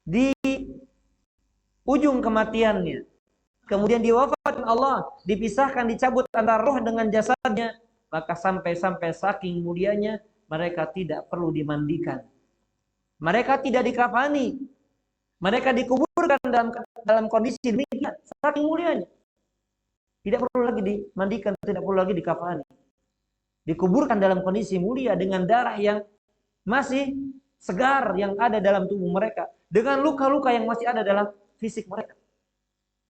di ujung kematiannya, kemudian diwafatkan Allah, dipisahkan, dicabut antara roh dengan jasadnya, maka sampai saking mulianya mereka tidak perlu dimandikan, mereka tidak dikafani, mereka dikuburkan dalam kondisi demikian, saking mulianya. Tidak perlu lagi dimandikan, tidak perlu lagi dikafani. Dikuburkan dalam kondisi mulia dengan darah yang masih segar yang ada dalam tubuh mereka, dengan luka-luka yang masih ada dalam fisik mereka.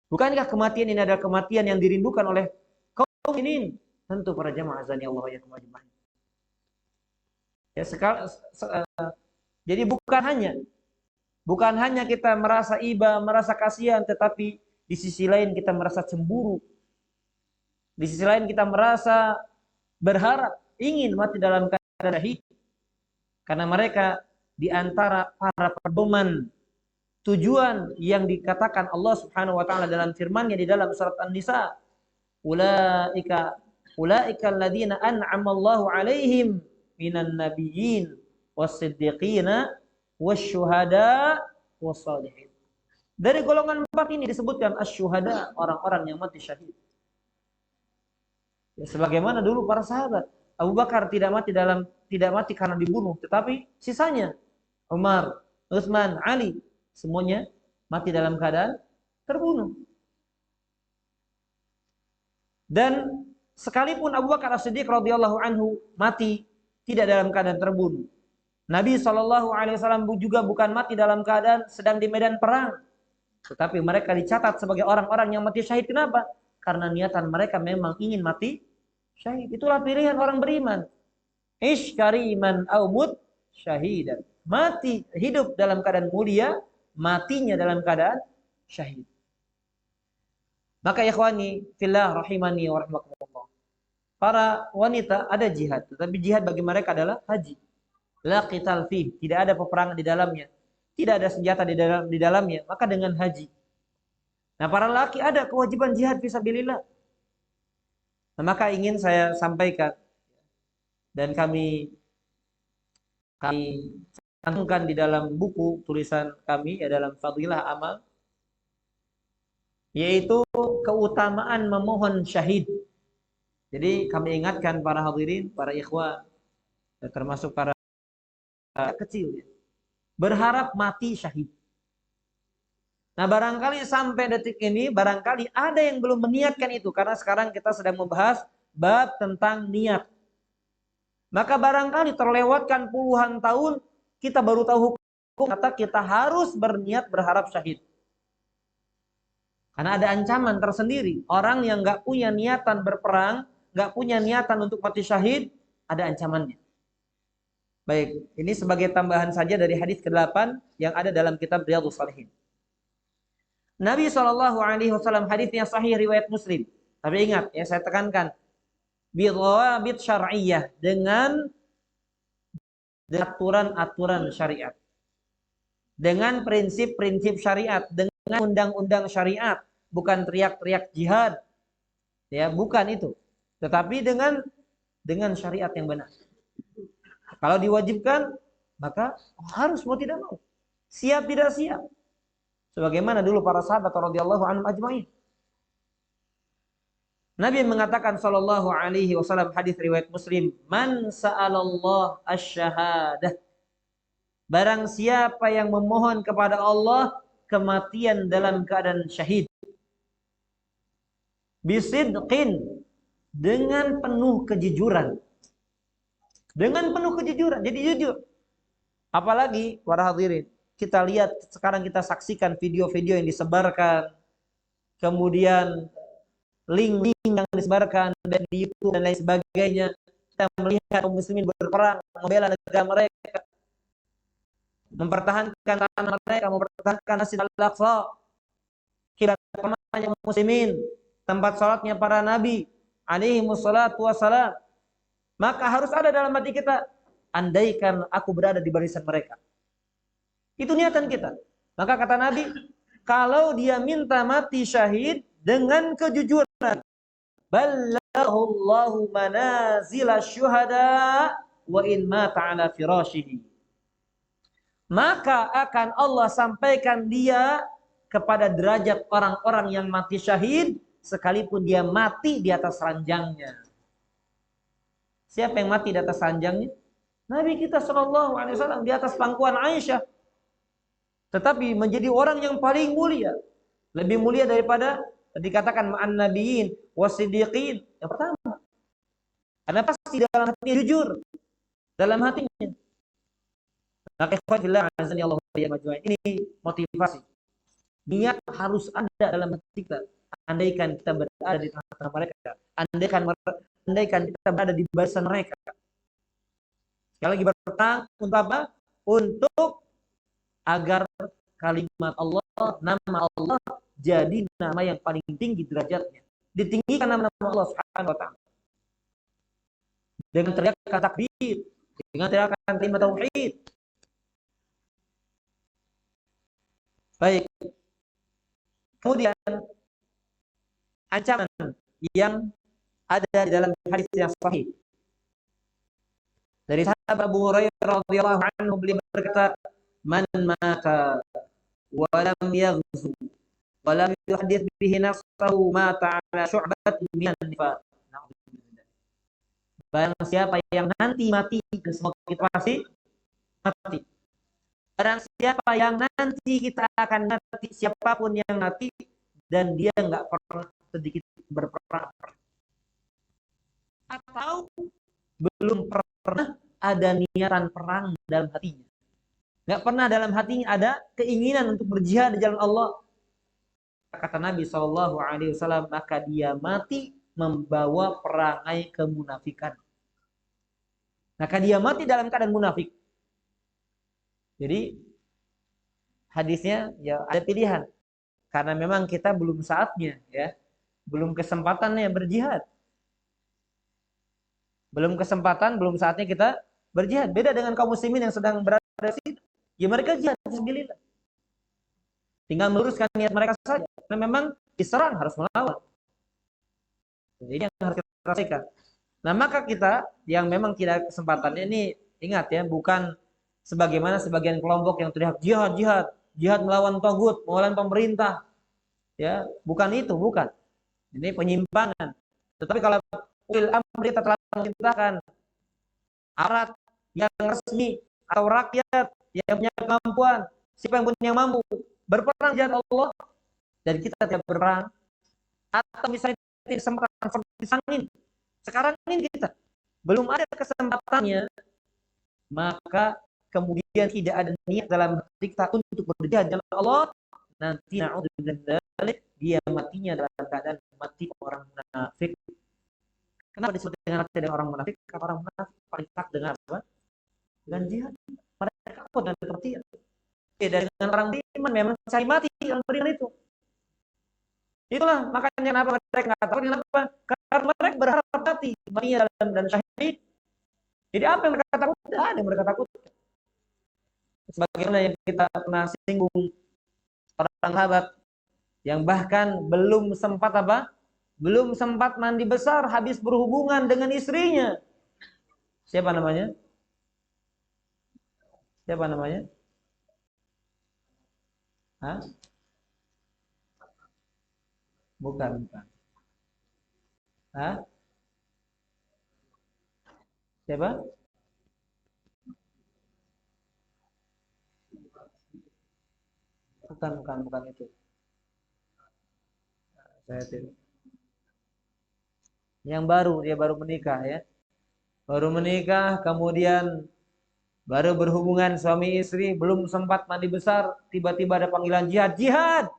Bukankah kematian ini adalah kematian yang dirindukan oleh kaum ini? Tentu para jamaah azani Allah ya kemajuan. Ya, jadi bukan hanya kita merasa iba, merasa kasihan, tetapi di sisi lain kita merasa cemburu. Di sisi lain kita merasa berharap ingin mati dalam keadaan syahid. Karena mereka di antara para pedoman tujuan yang dikatakan Allah Subhanahu wa taala dalam firman-Nya di dalam surat An-Nisa, ulaika alladziina an'ama Allahu 'alaihim minan nabiyyin was-siddiqina wasyuhada was-shalihin. Dari golongan 4 ini disebutkan asy-syuhada, orang-orang yang mati syahid. Ya, sebagaimana dulu para sahabat, Abu Bakar tidak mati karena dibunuh, tetapi sisanya Umar, Utsman, Ali semuanya mati dalam keadaan terbunuh. Dan sekalipun Abu Bakar As-Siddiq radhiyallahu anhu mati tidak dalam keadaan terbunuh, Nabi SAW juga bukan mati dalam keadaan sedang di medan perang, tetapi mereka dicatat sebagai orang-orang yang mati syahid. Kenapa? Karena niatan mereka memang ingin mati syahid. Itulah pilihan orang beriman. Ish kariman au mut syahidan. Mati hidup dalam keadaan mulia, matinya dalam keadaan syahid. Maka ikhwani fillah rahimani wa rahmakumullah. Para wanita ada jihad, tetapi jihad bagi mereka adalah haji. La qital fih, tidak ada peperangan di dalamnya. Tidak ada senjata di dalamnya, maka dengan haji. Nah, para laki ada kewajiban jihad fisabilillah. Nah, maka ingin saya sampaikan dan kami cantumkan di dalam buku tulisan kami ya, dalam Fadilah Amal, yaitu keutamaan memohon syahid. Jadi kami ingatkan para hadirin, para ikhwan, termasuk para kecil ya, berharap mati syahid. Nah, barangkali sampai detik ini barangkali ada yang belum meniatkan itu, karena sekarang kita sedang membahas bab tentang niat. Maka barangkali terlewatkan puluhan tahun kita baru tahu hukum, kata kita harus berniat berharap syahid. Karena ada ancaman tersendiri. Orang yang nggak punya niatan berperang, nggak punya niatan untuk mati syahid, ada ancamannya. Baik, ini sebagai tambahan saja dari hadis ke-8 yang ada dalam kitab Riyadhus Shalihin. Nabi SAW hadisnya sahih riwayat Muslim. Tapi ingat, ya saya tekankan, bidhawabit syar'iyyah, dengan aturan-aturan syariat, dengan prinsip-prinsip syariat, dengan undang-undang syariat, bukan teriak-teriak jihad, ya bukan itu, tetapi dengan syariat yang benar. Kalau diwajibkan, maka harus mau tidak mau, siap tidak siap. Sebagaimana dulu para sahabat radhiyallahu anhum ajma'in. Nabi mengatakan sallallahu alaihi wasallam, hadis riwayat Muslim, man sa'alallah asy-syahadah. Barang siapa yang memohon kepada Allah kematian dalam keadaan syahid, bisidqin, dengan penuh kejujuran. Dengan penuh kejujuran, jadi jujur. Apalagi para hadirin, kita lihat sekarang, kita saksikan video-video yang disebarkan, kemudian link-link yang disebarkan di YouTube dan lain sebagainya. Kita melihat kaum muslimin berperang membela negara mereka, mempertahankan tanah mereka, mempertahankan Masjid Al-Aqsa, kiblat pertamanya muslimin, tempat salatnya para nabi alaihi wassalatu wassalam. Maka harus ada dalam hati kita, andaikan aku berada di barisan mereka. Itu niatan kita. Maka kata Nabi, kalau dia minta mati syahid dengan kejujuran, ballahullahu manazila syuhada wa in mata ala firashihi, maka akan Allah sampaikan dia kepada derajat orang-orang yang mati syahid sekalipun dia mati di atas ranjangnya. Siapa yang mati di atas ranjangnya? Nabi kita Shallallahu Alaihi Wasallam di atas pangkuan Aisyah, tetapi menjadi orang yang paling mulia, lebih mulia daripada dikatakan ma'an nabiyyin wasiddiqin. Yang pertama, karena pasti dalam hatinya jujur, dalam hatinya. Maka ikhwatillah azani Allah majma'in, ini motivasi. Niat harus ada dalam hati kita. Andaikan kita berada di tengah-tengah mereka, andaikan kita berada di barisan mereka. Sekali lagi berperang untuk apa? Untuk agar kalimat Allah, nama Allah jadi nama yang paling tinggi derajatnya. Ditinggikan nama-nama Allah Subhanahu wa taala. Dengan teriakan takbir, dengan teriakan kalimat tauhid. Baik. Kemudian ancaman yang ada di dalam hadis yang sahih. Dari sahabat Abu Hurairah radhiyallahu anhu, beliau berkata, "Man mata wa lam yaghzu wa lam yuhaddits bihi nafsahu mata ala syu'batin minan nifaq." Barang siapa yang nanti mati, dan semoga kita pasti mati. Barang siapa yang nanti kita akan mati, siapapun yang mati dan dia nggak pernah sedikit berperang atau belum pernah ada niatan perang dalam hatinya, nggak pernah dalam hatinya ada keinginan untuk berjihad di jalan Allah, kata Nabi Shallallahu Alaihi Wasallam, maka dia mati membawa perangai kemunafikan. Maka dia mati dalam keadaan munafik. Jadi hadisnya ya ada pilihan, karena memang kita belum saatnya, ya, belum kesempatannya berjihad, belum saatnya kita berjihad. Beda dengan kaum muslimin yang sedang berada di situ, ya mereka jihad fisabilillah, tinggal meluruskan niat mereka saja. Karena memang diserang harus melawan. Jadi yang harus kita rasakan. Nah, maka kita yang memang tidak kesempatannya ini, ingat ya, bukan sebagaimana sebagian kelompok yang teriak jihad melawan tagut, melawan pemerintah, ya, bukan itu, bukan. Ini penyimpangan. Tetapi kalau ulil amri telah memerintahkan aparat yang resmi atau rakyat yang punya kemampuan, siapa yang punya mampu berperang jihad Allah dan kita tidak berperang, atau misalnya tidak kesempatan disangin, sekarang ini kita belum ada kesempatannya, maka kemudian tidak ada niat dalam hati kita untuk berjihad jalan Allah, nanti na'udzubillah dia matinya dalam keadaan mati orang munafik. Kenapa disebut dengan mati dengan orang munafik? Karena orang munafik paling takut dengan apa? Dengan jihad. Mereka takut dengan kematian. Beda dengan orang beriman, memang cari mati orang beriman itu. Itulah makanya kenapa mereka nggak takut. Kenapa? Karena mereka berharap mati, matinya dalam dan syahid. Jadi apa yang mereka takut? Tidak ada yang mereka takut. Sebagaimana yang kita pernah singgung, orang sahabat yang bahkan belum sempat mandi besar, habis berhubungan dengan istrinya. Siapa namanya? Hah? Bukan. Hah? Siapa? Bukan itu. Saya tidak. Yang baru, dia baru menikah, ya. Baru menikah, kemudian baru berhubungan suami istri, belum sempat mandi besar, tiba-tiba ada panggilan jihad.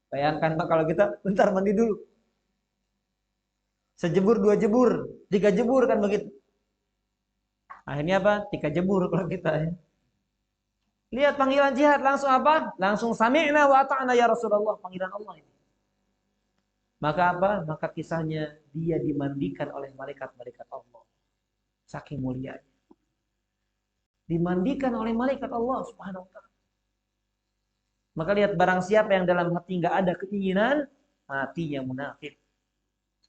Bayangkan kalau kita bentar mandi dulu. Sejebur, 2 jebur, 3 jebur kan begitu. Akhirnya apa? 3 jebur kalau kita, ya. Lihat panggilan jihad, langsung apa? Langsung sami'na wa ata'na ya Rasulullah, panggilan Allah ini. Maka apa? Maka kisahnya dia dimandikan oleh malaikat-malaikat Allah. Saking mulianya. Dimandikan oleh malaikat Allah Subhanahu wa ta'ala. Maka lihat, barang siapa yang dalam hati enggak ada keinginan, matinya munafik.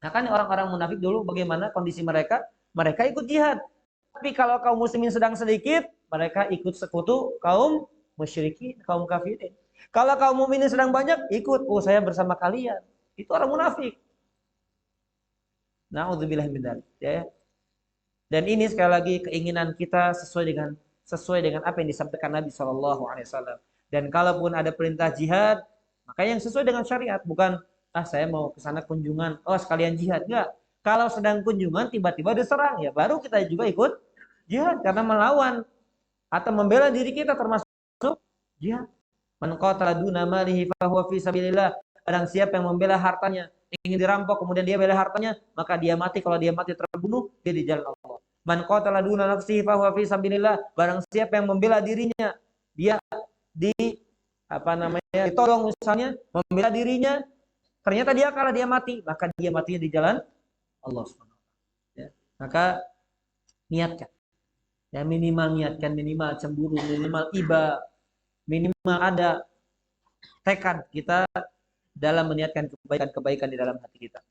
Nah kan orang-orang munafik dulu bagaimana kondisi mereka? Mereka ikut jihad. Tapi kalau kaum muslimin sedang sedikit, mereka ikut sekutu kaum musyrikin, kaum kafirin. Kalau kaum mukminin sedang banyak, ikut, oh saya bersama kalian. Itu orang munafik. Nauzubillah min dzalik, ya. Dan ini sekali lagi keinginan kita sesuai dengan apa yang disampaikan Nabi SAW. Dan kalaupun ada perintah jihad, maka yang sesuai dengan syariat, bukan saya mau ke sana kunjungan, sekalian jihad. Enggak. Kalau sedang kunjungan tiba-tiba diserang, ya baru kita juga ikut jihad karena melawan atau membela diri kita termasuk jihad. Man qatala duna malihi fa huwa fi sabilillah. Barang siapa yang membela hartanya, ingin dirampok kemudian dia bela hartanya, maka dia mati. Kalau dia mati terbunuh, dia di jalan Allah. Man qatala duna nafsihi fa huwa fi sabilillah. Barang siapa yang membela dirinya, dia ditolong misalnya, membela dirinya, ternyata dia kalah, dia mati, maka dia matinya di jalan Allah Subhanahu wa taala. Ya. Maka niatkan. Ya, minimal niatkan, minimal cemburu, minimal iba, minimal ada tekad kita dalam meniatkan kebaikan-kebaikan di dalam hati kita.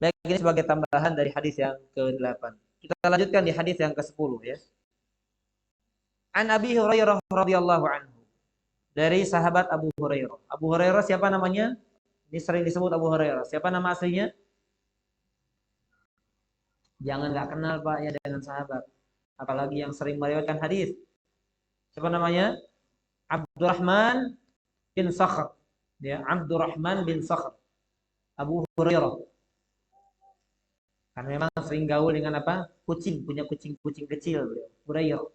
Baik, ini sebagai tambahan dari hadis yang ke-8. Kita lanjutkan di hadis yang ke-10 ya. An Abi Hurairah radhiyallahu anhu. Dari sahabat Abu Hurairah. Abu Hurairah siapa namanya? Ini sering disebut Abu Hurairah. Siapa nama aslinya? Jangan nggak kenal Pak ya dengan sahabat. Apalagi yang sering meriwayatkan hadis. Siapa namanya? Abdurrahman bin Sakhr. Ya, Abdurrahman bin Sakhr. Abu Hurairah. Karena memang sering gaul dengan apa? Kucing, punya kucing kecil beliau. Hurairah.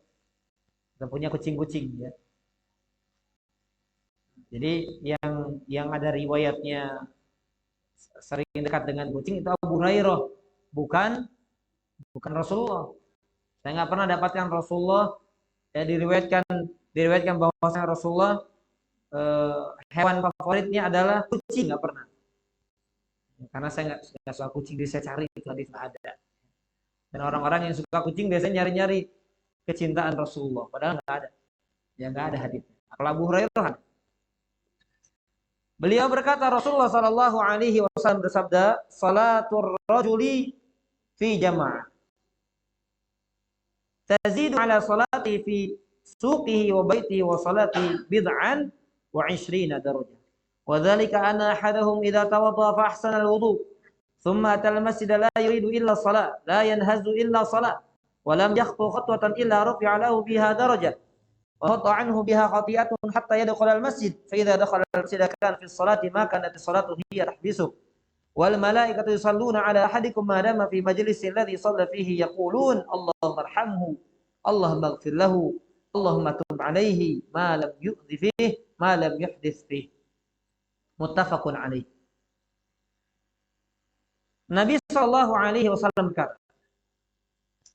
Dan punya kucing-kucing ya. Jadi yang ada riwayatnya sering dekat dengan kucing itu Abu Hurairah, bukan Rasulullah. Saya nggak pernah dapatkan Rasulullah ya diriwayatkan bahwasanya Rasulullah hewan favoritnya adalah kucing, nggak pernah. Karena saya nggak suka kucing, jadi saya cari itu hadis nggak ada. Dan orang-orang yang suka kucing biasanya nyari-nyari kecintaan Rasulullah, padahal nggak ada. Ya nggak ada hadisnya. Kalau Abu Hurairah, beliau berkata Rasulullah Shallallahu Alaihi Wasallam bersabda, salatul rajuli fi jama'ah tazidu ala salati fi suqihi wa baitihi wa salati bid'an wa 20 darajah. Wa dzalika anna ahadahum idza tawadda fa ahsana al-wudu thumma atal masjid la yuridu illa salat la yanhazu illa salat wa lam yakhtu khatwatan illa rufi'a lahu biha darajah wa hata anhu biha khati'atun hatta yadkhula al-masjid fa idza dakhala al-masjid kana fi as-salati ma kanat as-salatu hiya tahbisu wal malaikatu yusalluna ala ahadikum ma dama fi majlisil ladzi shalla fihi yaqulun Allahumma arhamhu Allahumma ighfir lahu Allahumma tub alaihi ma lam yu'dhi fihi ma lam yuhdits fihi. Muttafaqun alaih. Nabi sallallahu alaihi wasallam berkata,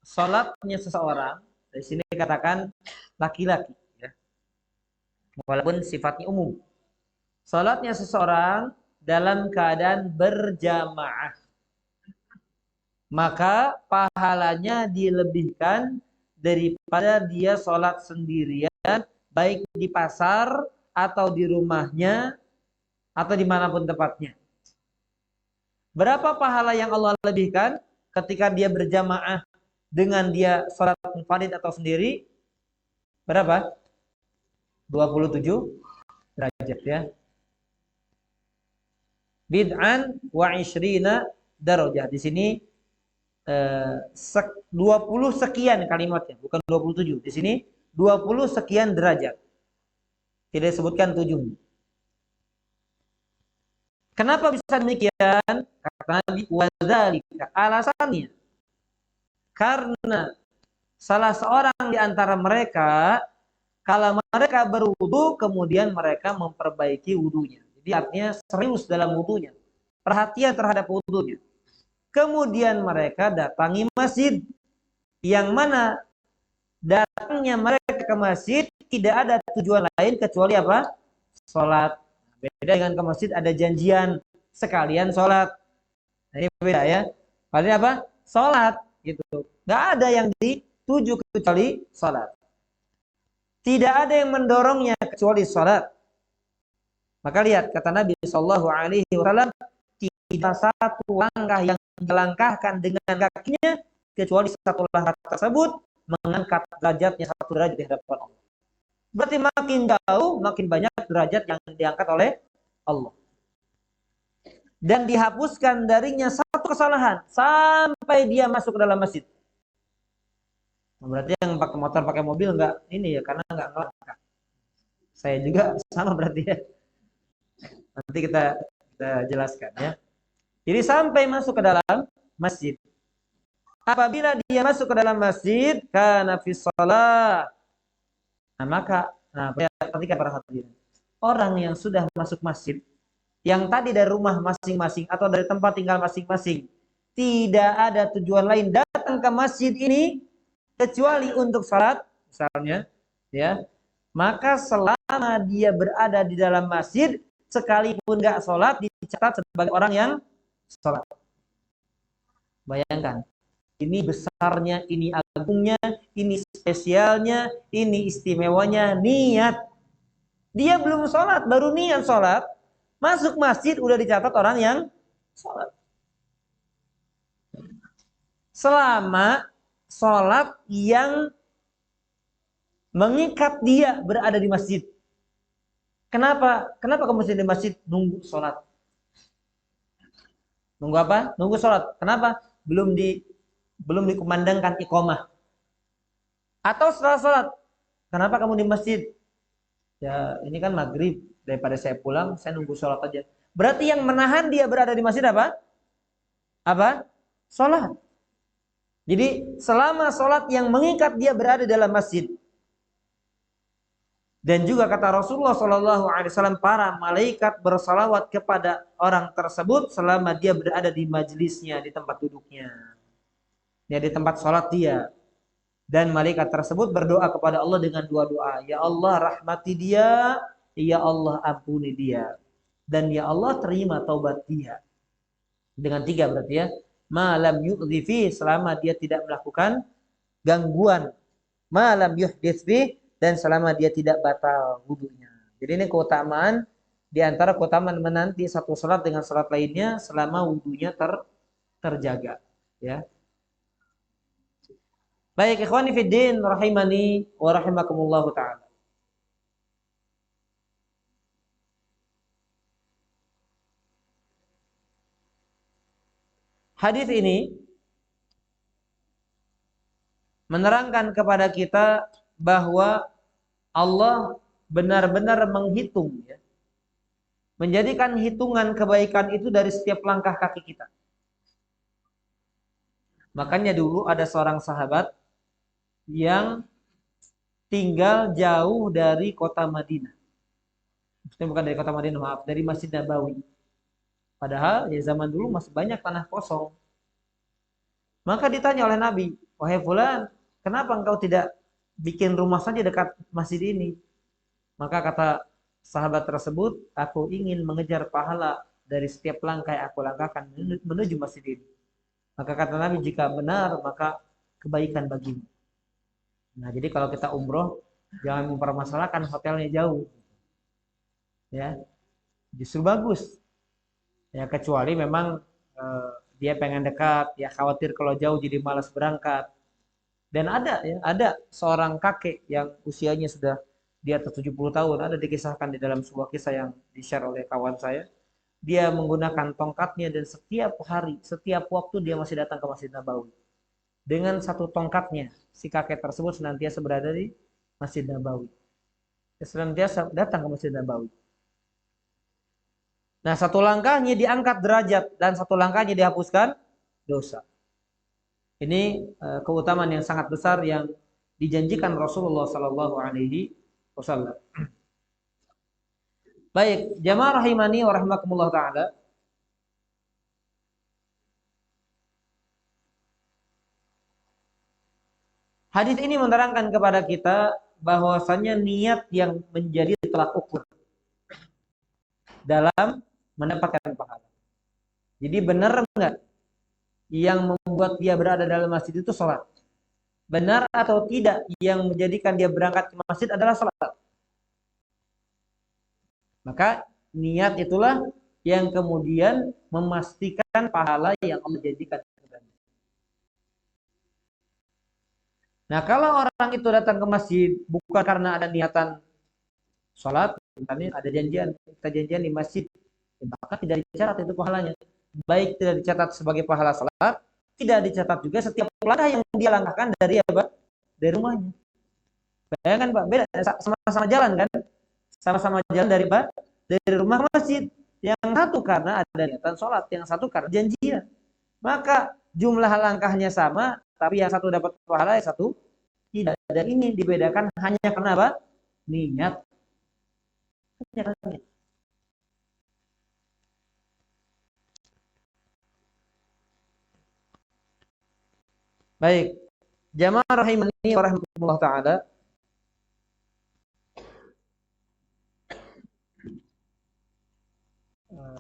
salatnya seseorang, di sini dikatakan laki-laki ya. Walaupun sifatnya umum. Salatnya seseorang dalam keadaan berjamaah, maka pahalanya dilebihkan daripada dia sholat sendirian, baik di pasar atau di rumahnya atau dimanapun tempatnya. Berapa pahala yang Allah lebihkan ketika dia berjamaah dengan dia sholat munfarid atau sendiri? Berapa? 27 derajat ya. Bid'an wa 20 darajah. Di sini 20 sekian kalimatnya, bukan 27. Di sini 20 sekian derajat. Tidak disebutkan 7. Kenapa bisa demikian? Kata Nabi, wadzalika, alasannya karena salah seorang di antara mereka kalau mereka berwudu kemudian mereka memperbaiki wudunya. Jadi artinya serius dalam wudunya, perhatian terhadap wudunya. Kemudian mereka datangi masjid, yang mana datangnya mereka ke masjid tidak ada tujuan lain kecuali apa? Sholat. Beda dengan ke masjid ada janjian sekalian sholat. Nah, ini beda ya. Paling apa? Sholat gitu. Nggak ada yang dituju kecuali sholat. Tidak ada yang mendorongnya kecuali sholat. Maka lihat kata Nabi Shallallahu Alaihi Wasallam, tidak satu langkah yang dilangkahkan dengan kakinya kecuali satu langkah tersebut mengangkat derajatnya satu derajat di hadapan Allah. Berarti makin jauh, makin banyak derajat yang diangkat oleh Allah. Dan dihapuskan darinya satu kesalahan sampai dia masuk ke dalam masjid. Berarti yang pakai motor, pakai mobil enggak ini ya, karena enggak ngelangkah. Saya juga sama berarti ya. Nanti kita jelaskan ya. Jadi sampai masuk ke dalam masjid. Apabila dia masuk ke dalam masjid, kana fi shalah. Nah, maka ketika para hadirin, orang yang sudah masuk masjid, yang tadi dari rumah masing-masing atau dari tempat tinggal masing-masing, tidak ada tujuan lain datang ke masjid ini kecuali untuk salat, misalnya, ya, maka selama dia berada di dalam masjid, sekalipun nggak sholat, dicatat sebagai orang yang sholat. Bayangkan, ini besarnya, ini agungnya, ini spesialnya, ini istimewanya niat. Dia belum sholat, baru niat sholat, masuk masjid udah dicatat orang yang sholat. Selama sholat yang mengikat dia berada di masjid. Kenapa? Kenapa kamu di masjid nunggu sholat? Nunggu apa? Nunggu sholat. Kenapa? Belum dikumandangkan iqamah. Atau setelah sholat. Kenapa kamu di masjid? Ya ini kan maghrib. Daripada saya pulang, saya nunggu sholat aja. Berarti yang menahan dia berada di masjid apa? Apa? Sholat. Jadi selama sholat yang mengikat dia berada dalam masjid. Dan juga kata Rasulullah SAW, para malaikat bersalawat kepada orang tersebut selama dia berada di majelisnya, di tempat duduknya, ya, di tempat sholat dia. Dan malaikat tersebut berdoa kepada Allah dengan dua doa. Ya Allah rahmati dia, ya Allah ampuni dia, dan ya Allah terima taubat dia. Dengan tiga berarti ya. Malam yu'dhifi, selama dia tidak melakukan gangguan. Malam yuhditsfi, dan selama dia tidak batal wudunya. Jadi ini keutamaan, di antara keutamaan menanti satu salat dengan salat lainnya selama wudunya terjaga, ya. Baik ikhwani fiddin rahimani wa rahimakumullah taala. Hadis ini menerangkan kepada kita bahwa Allah benar-benar menghitung, ya, menjadikan hitungan kebaikan itu dari setiap langkah kaki kita. Makanya dulu ada seorang sahabat yang tinggal jauh dari kota Madinah. Maksudnya bukan dari kota Madinah, maaf, dari Masjid Nabawi. Padahal ya zaman dulu masih banyak tanah kosong. Maka ditanya oleh Nabi, wahai fulan, kenapa engkau tidak bikin rumah saja dekat masjid ini? Maka kata sahabat tersebut, aku ingin mengejar pahala dari setiap langkah yang aku langkahkan menuju masjid ini. Maka kata Nabi, jika benar maka kebaikan bagimu. Nah, jadi kalau kita umroh jangan mempermasalahkan hotelnya jauh, ya, justru bagus, ya, kecuali memang dia pengen dekat, ya, khawatir kalau jauh jadi malas berangkat. Dan ada seorang kakek yang usianya sudah di atas 70 tahun, ada dikisahkan di dalam sebuah kisah yang di-share oleh kawan saya. Dia menggunakan tongkatnya dan setiap hari, setiap waktu dia masih datang ke Masjid Nabawi. Dengan satu tongkatnya, si kakek tersebut senantiasa berada di Masjid Nabawi. Dia senantiasa datang ke Masjid Nabawi. Nah, satu langkahnya diangkat derajat dan satu langkahnya dihapuskan dosa. Ini keutamaan yang sangat besar yang dijanjikan Rasulullah Sallallahu Alaihi Wasallam. Baik, jamaah rahimani wa rahimakumullah taala. Hadis ini menerangkan kepada kita bahwasanya niat yang menjadi tolak ukur dalam mendapatkan pahala. Jadi benar enggak yang membuat dia berada dalam masjid itu sholat? Benar atau tidak yang menjadikan dia berangkat ke masjid adalah sholat? Maka niat itulah yang kemudian memastikan pahala yang Allah jadikan. Nah, kalau orang itu datang ke masjid bukan karena ada niatan sholat, misalnya ada janjian, kita janjian di masjid, maka tidak dicatat itu pahalanya. Baik tidak dicatat sebagai pahala sholat, tidak dicatat juga setiap langkah yang dia langkahkan dari apa? Dari rumahnya. Bayangkan Pak, beda, sama-sama jalan kan? Sama-sama jalan dari Pak, dari rumah ke masjid. Yang satu karena ada niatan sholat, yang satu karena janjian. Maka jumlah langkahnya sama, tapi yang satu dapat pahala, yang satu tidak. Dan ini dibedakan hanya karena apa? Niat. Baik, jamaah rahimani wa rahmatullah taala.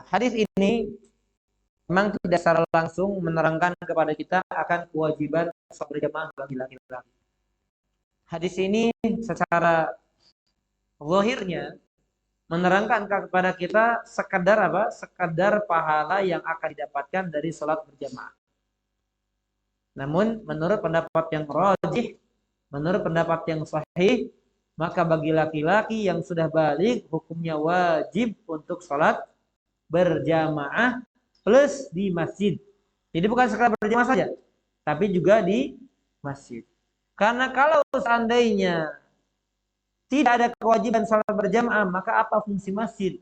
Hadis ini memang tidak secara langsung menerangkan kepada kita akan kewajiban sholat berjamaah bagi laki-laki. Hadis ini secara zahirnya menerangkan kepada kita sekadar apa? Sekadar pahala yang akan didapatkan dari sholat berjamaah. Namun menurut pendapat yang rajih, menurut pendapat yang sahih, maka bagi laki-laki yang sudah balik hukumnya wajib untuk sholat berjamaah plus di masjid. Jadi bukan sekadar berjamaah saja, tapi juga di masjid. Karena kalau seandainya tidak ada kewajiban sholat berjamaah, maka apa fungsi masjid?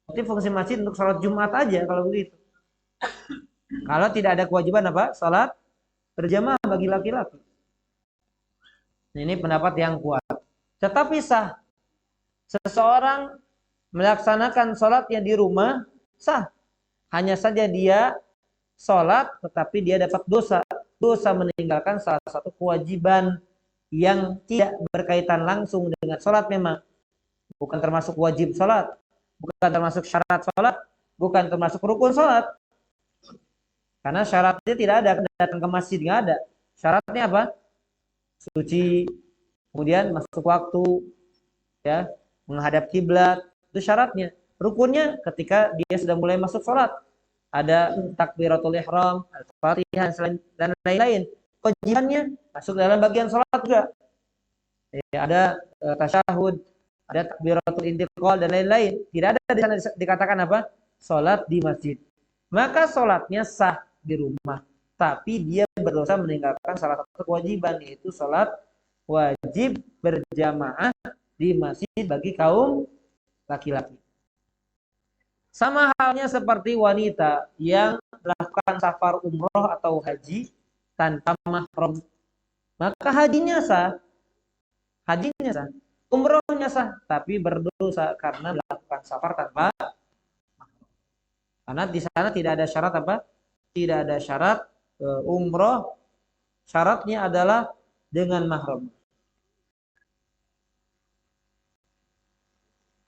Berarti fungsi masjid untuk sholat Jumat aja kalau begitu. Kalau tidak ada kewajiban apa? Sholat berjamaah bagi laki-laki. Ini pendapat yang kuat. Tetapi sah seseorang melaksanakan sholatnya di rumah, sah. Hanya saja dia sholat tetapi dia dapat dosa. Dosa meninggalkan salah satu kewajiban yang tidak berkaitan langsung dengan sholat memang. Bukan termasuk wajib sholat. Bukan termasuk syarat sholat. Bukan termasuk rukun sholat. Karena syaratnya tidak ada. Datang ke masjid nggak ada. Syaratnya apa? Suci, kemudian masuk waktu, ya, menghadap kiblat, itu syaratnya. Rukunnya ketika dia sudah mulai masuk sholat, ada takbiratul ihram, al-fatihah dan lain-lain. Kewajibannya masuk dalam bagian sholat juga. Ya, ada tasyahud, ada takbiratul intiqal dan lain-lain. Tidak ada di sana dikatakan apa? Sholat di masjid. Maka sholatnya sah di rumah, tapi dia berdosa meninggalkan salah satu kewajiban, yaitu sholat wajib berjamaah di masjid bagi kaum laki-laki. Sama halnya seperti wanita yang melakukan safar umroh atau haji tanpa mahram, maka hajinya sah, umrohnya sah, tapi berdosa karena melakukan safar tanpa mahram. Karena di sana tidak ada syarat apa? Tidak ada syarat umroh. Syaratnya adalah dengan mahram.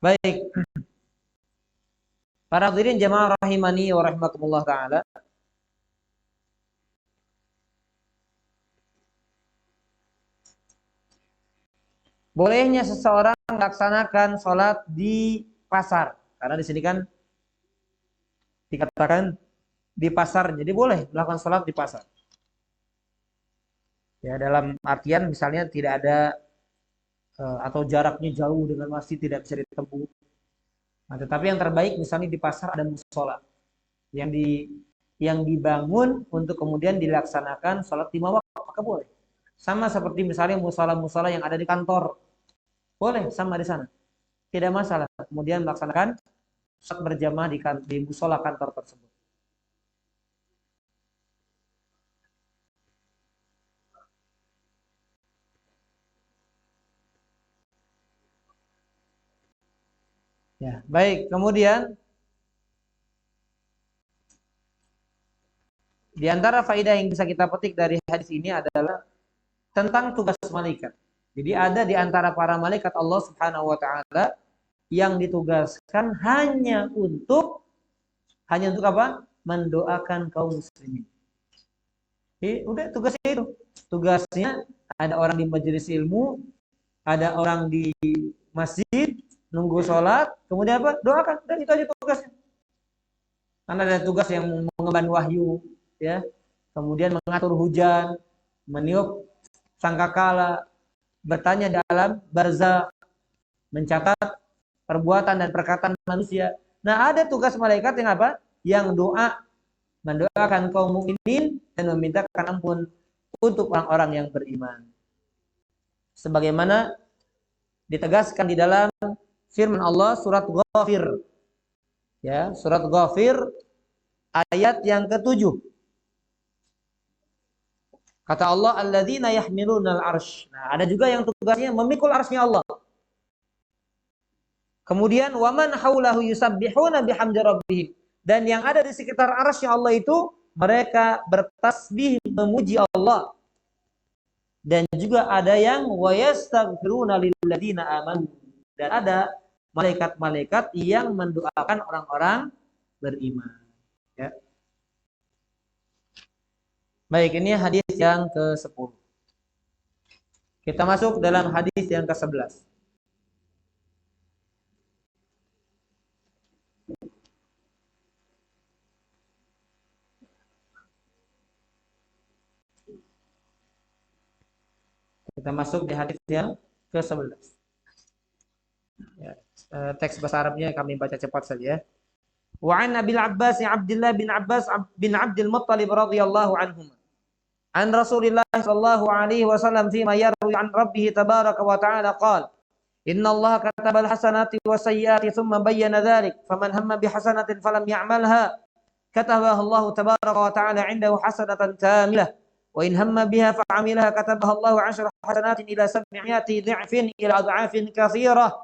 Baik. Para hadirin jamaah rahimani wa rahimakumullah taala. Bolehnya seseorang melaksanakan sholat di pasar. Karena di sini kan dikatakan di pasar, jadi boleh melakukan sholat di pasar. Ya, dalam artian misalnya tidak ada atau jaraknya jauh dengan masjid tidak bisa ditempuh. Nah, tetapi yang terbaik misalnya di pasar ada musola yang dibangun untuk kemudian dilaksanakan sholat 5 waktu, maka boleh. Sama seperti misalnya musola-musola yang ada di kantor, boleh sama di sana, tidak masalah. Kemudian melaksanakan sholat berjamaah di musola kantor tersebut. Ya, baik. Kemudian di antara faedah yang bisa kita petik dari hadis ini adalah tentang tugas malaikat. Jadi ada di antara para malaikat Allah Subhanahu wa taala yang ditugaskan hanya untuk apa? Mendoakan kaum muslimin. Jadi udah tugasnya itu. Tugasnya ada orang di majelis ilmu, ada orang di masjid nunggu sholat, kemudian apa? Doakan. Dan itu aja tugasnya. Karena ada tugas yang mengemban wahyu, ya. Kemudian mengatur hujan, meniup sangkakala, bertanya di alam barzakh, mencatat perbuatan dan perkataan manusia. Nah, ada tugas malaikat yang apa? Yang doa, mendoakan kaum mukminin dan memintakan ampun untuk orang-orang yang beriman. Sebagaimana ditegaskan di dalam firman Allah surat Ghafir. Ya, surat Ghafir ayat yang ke-7. Kata Allah, alladzina yahmilunal arsy. Nah, ada juga yang tugasnya memikul arsy-Nya Allah. Kemudian waman haulahu yusabbihuna bihamdi rabbihim. Dan yang ada di sekitar arsy Allah itu mereka bertasbih memuji Allah. Dan juga ada yang wayastaghfiruna lilladzina amanu. Dan ada malaikat-malaikat yang mendoakan orang-orang beriman. Ya. Baik, ini hadis yang ke-10. Kita masuk dalam hadis yang ke-11. Kita masuk di hadis yang ke-11. Ya, teks bahasa Arabnya kami baca cepat saja. Wa an Nabil Abbas Abdullah bin Abbas bin Abdul Muttalib radhiyallahu anhum. An Rasulillah sallallahu alaihi wasallam fima yarwi an rabbih tabaraka wa ta'ala qala inna Allah kataba al-hasanati wa sayyiati thumma bayyana dhalik faman hamma bi hasanatin falam ya'malha katabaha Allah tabaraka wa ta'ala 'indahu hasanatan kamilah wa in hamma biha fa'amilaha katabaha Allah 'ashra hasanatin ila 700 dhi'fin ila adha'afin katsirah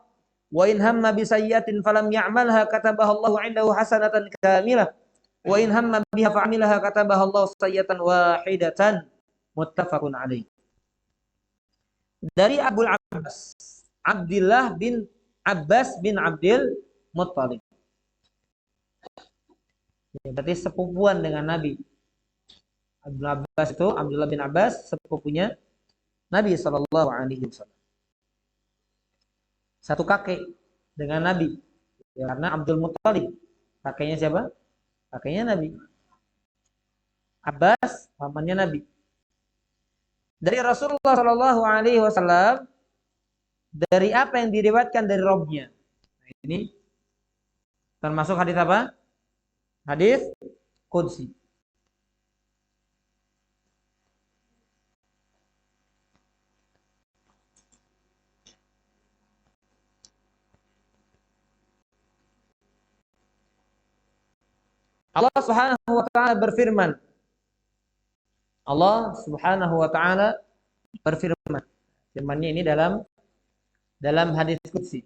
wa in hamma bi sayyiatin falam ya'malha katabaha Allah 'indahu hasanatan kamilah wa in hamma biha fa'amilaha katabaha Allah sayyatan wahidatan. Muttafaqun alaih. Dari Abu Abbas Abdullah bin Abbas bin Abdul Muttalib. Ya, berarti sepupuan dengan Nabi. Abdul Abbas itu Abdullah bin Abbas sepupunya Nabi sallallahu alaihi wasallam. Satu kakek dengan Nabi. Ya, karena Abdul Muttalib kakeknya siapa? Kakeknya Nabi. Abbas pamannya Nabi. Dari Rasulullah Shallallahu Alaihi Wasallam dari apa yang diriwayatkan dari Robnya. Nah, ini termasuk hadis apa? Hadis qudsi. Allah Subhanahu wa taala berfirman. Allah Subhanahu wa taala berfirman. Firman-Nya ini dalam hadis qudsi.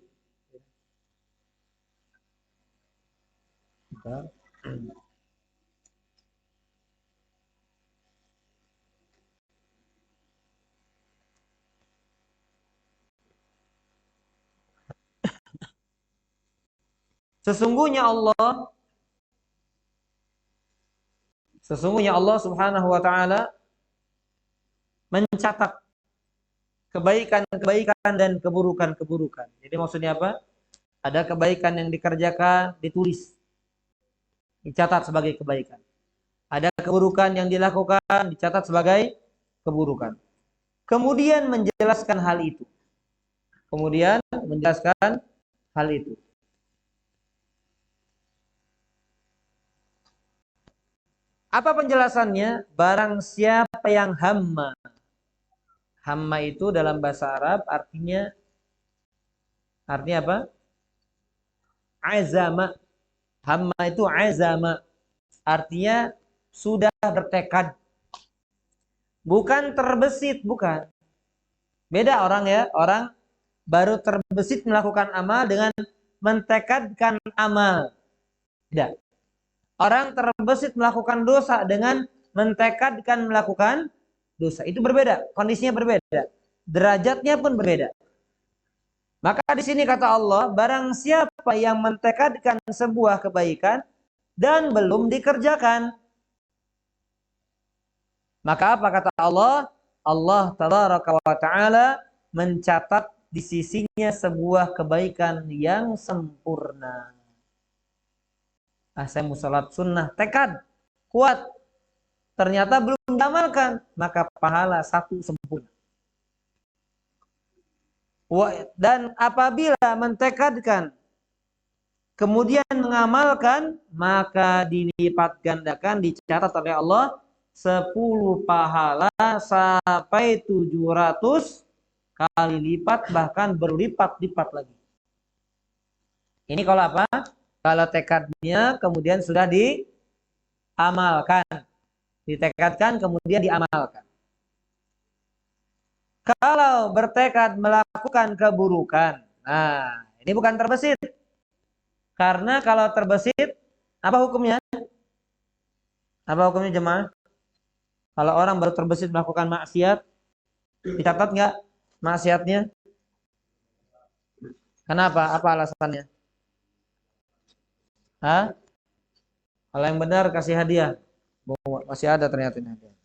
Sesungguhnya Allah Subhanahu wa taala mencatat kebaikan-kebaikan dan keburukan-keburukan. Jadi maksudnya apa? Ada kebaikan yang dikerjakan, ditulis, dicatat sebagai kebaikan. Ada keburukan yang dilakukan, dicatat sebagai keburukan. Kemudian menjelaskan hal itu. Apa penjelasannya? Barang siapa yang hamma. Hamma itu dalam bahasa Arab artinya apa? Azama. Hamma itu azama. Artinya sudah bertekad. Bukan terbesit, bukan. Beda orang ya, orang baru terbesit melakukan amal dengan mentekadkan amal. Beda. Orang terbesit melakukan dosa dengan mentekadkan melakukan dosa. Itu berbeda, kondisinya berbeda. Derajatnya pun berbeda. Maka di sini kata Allah, barang siapa yang mentekadkan sebuah kebaikan dan belum dikerjakan. Maka apa kata Allah? Allah tabaraka wa ta'ala mencatat di sisinya sebuah kebaikan yang sempurna. Saya mau salat sunnah, tekad, kuat. Ternyata belum diamalkan, maka pahala satu sempurna. Dan apabila mentekadkan kemudian mengamalkan, maka dilipat gandakan, dicatat oleh Allah 10 pahala sampai 700 kali lipat, bahkan berlipat-lipat lagi. Ini kalau apa? Kalau tekadnya kemudian sudah diamalkan. Ditekadkan kemudian diamalkan. Kalau bertekad melakukan keburukan, nah ini bukan terbesit. Karena kalau terbesit, apa hukumnya? Apa hukumnya jemaah? Kalau orang baru terbesit melakukan maksiat, dicatat nggak maksiatnya? Kenapa? Apa alasannya? Hah? Kalau yang benar kasih hadiah. Masih ada ternyata ini hadiah.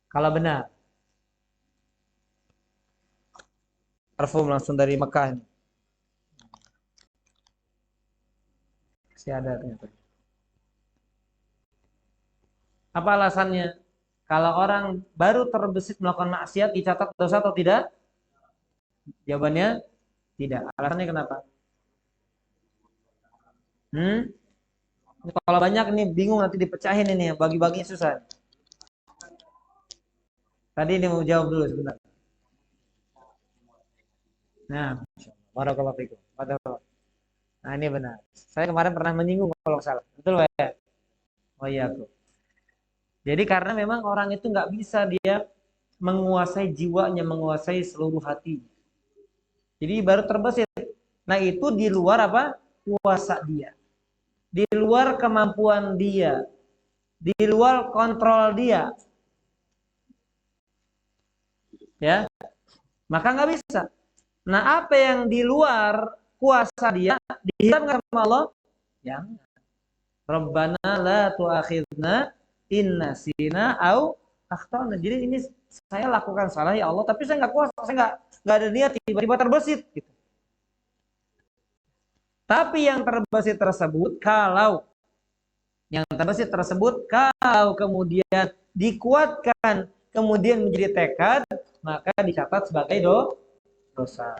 Kalau benar, parfum langsung dari Mekah ini. Masih ada ternyata. Apa alasannya? Kalau orang baru terbesit melakukan maksiat dicatat dosa atau tidak? Jawabannya tidak. Alasannya kenapa? Hmm? Kalau banyak nih bingung nanti dipecahin ini, bagi-bagi susah. Tadi ini mau jawab dulu sebentar. Nah, barakallahu fikum. Nah, ini benar. Saya kemarin pernah menyinggung kalau salah. Betul ya? Oh iya, tuh. Jadi karena memang orang itu nggak bisa dia menguasai jiwanya, menguasai seluruh hati. Jadi baru terbesit. Nah, itu di luar apa? Kuasa dia. Di luar kemampuan dia. Di luar kontrol dia. Ya, maka nggak bisa. Nah, apa yang di luar kuasa dia dihisabkan sama Allah? Yang Rabbana la tu'akhidna in nasina au akhtana. Jadi ini saya lakukan salah ya Allah, tapi saya nggak kuasa, saya nggak ada niat, tiba-tiba terbesit gitu. Tapi yang terbesit tersebut kalau kemudian dikuatkan kemudian menjadi tekad, maka dicatat sebagai dosa.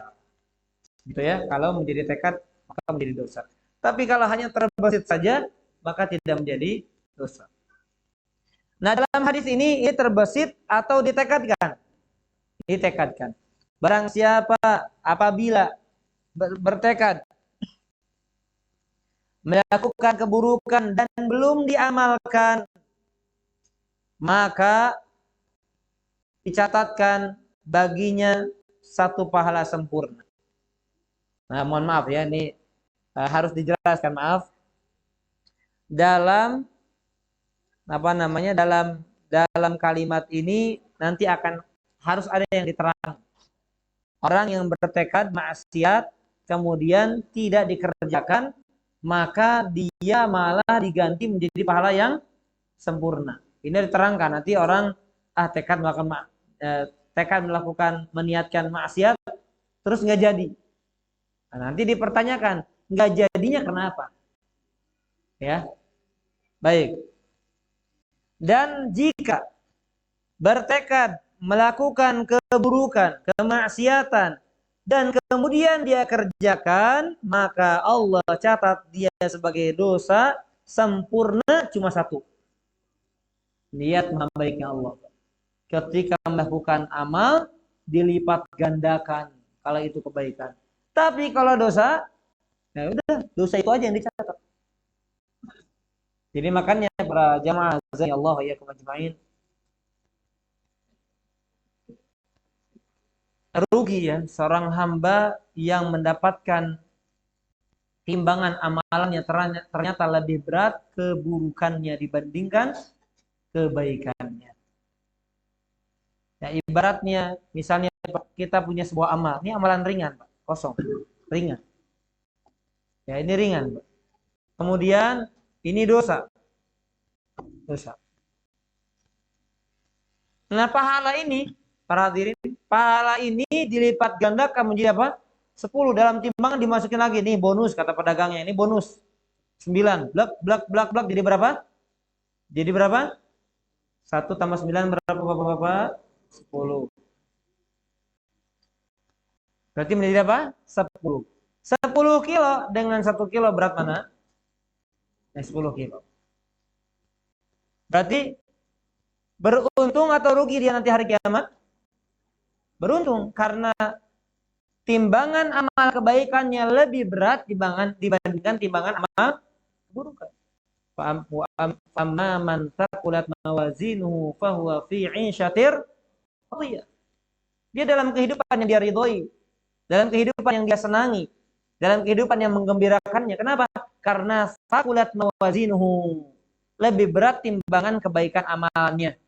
Gitu ya. Kalau menjadi tekad maka menjadi dosa. Tapi kalau hanya terbesit saja maka tidak menjadi dosa. Nah, dalam hadis ini terbesit atau ditekadkan? Ditekadkan. Barang siapa apabila bertekad melakukan keburukan dan belum diamalkan, maka dicatatkan baginya 1 pahala sempurna. Nah, mohon maaf ya, ini harus dijelaskan, maaf. Dalam apa namanya? Dalam kalimat ini nanti akan harus ada yang diterang. Orang yang bertekad maksiat kemudian tidak dikerjakan, maka dia malah diganti menjadi pahala yang sempurna. Ini diterangkan, nanti orang tekad melakukan meniatkan maksiat terus nggak jadi. Nah, nanti dipertanyakan nggak jadinya kenapa? Ya, baik. Dan jika bertekad melakukan keburukan, kemaksiatan, dan kemudian dia kerjakan, maka Allah catat dia sebagai dosa sempurna cuma 1. Niat maha baiknya Allah. Ketika melakukan amal, dilipat gandakan kalau itu kebaikan. Tapi kalau dosa, ya udah, dosa itu aja yang dicatat. Jadi makanya para jamaah azza Allah ya kemajmain, rugi ya seorang hamba yang mendapatkan timbangan amalannya ternyata lebih berat keburukannya dibandingkan kebaikannya. Ya, ibaratnya misalnya kita punya sebuah amal, ini amalan ringan, Pak, kosong, ringan. Ya, ini ringan, Pak. Kemudian ini dosa. Nah, pahala ini, para hadirin, pahala ini dilipat gandakan menjadi apa? 10 dalam timbangan dimasukin lagi nih bonus kata pedagangnya, ini bonus. 9 blak blak blak blak jadi berapa? Jadi berapa? 1 tambah 9 berapa Bapak-bapak? 10. Berarti menjadi apa? 10. 10 kilo dengan 1 kilo berat mana? 10 kilo. Berarti beruntung atau rugi dia nanti hari kiamat? Beruntung, karena timbangan amal kebaikannya lebih berat dibandingkan timbangan amal keburukan. Famma man thaqulat mawazinuhu fahuwa fi 'ishatir radiyah. Dia dalam kehidupan yang dia ridhoi, dalam kehidupan yang dia senangi, dalam kehidupan yang menggembirakannya. Kenapa? Karena thaqulat mawazinuhu, lebih berat timbangan kebaikan amalnya.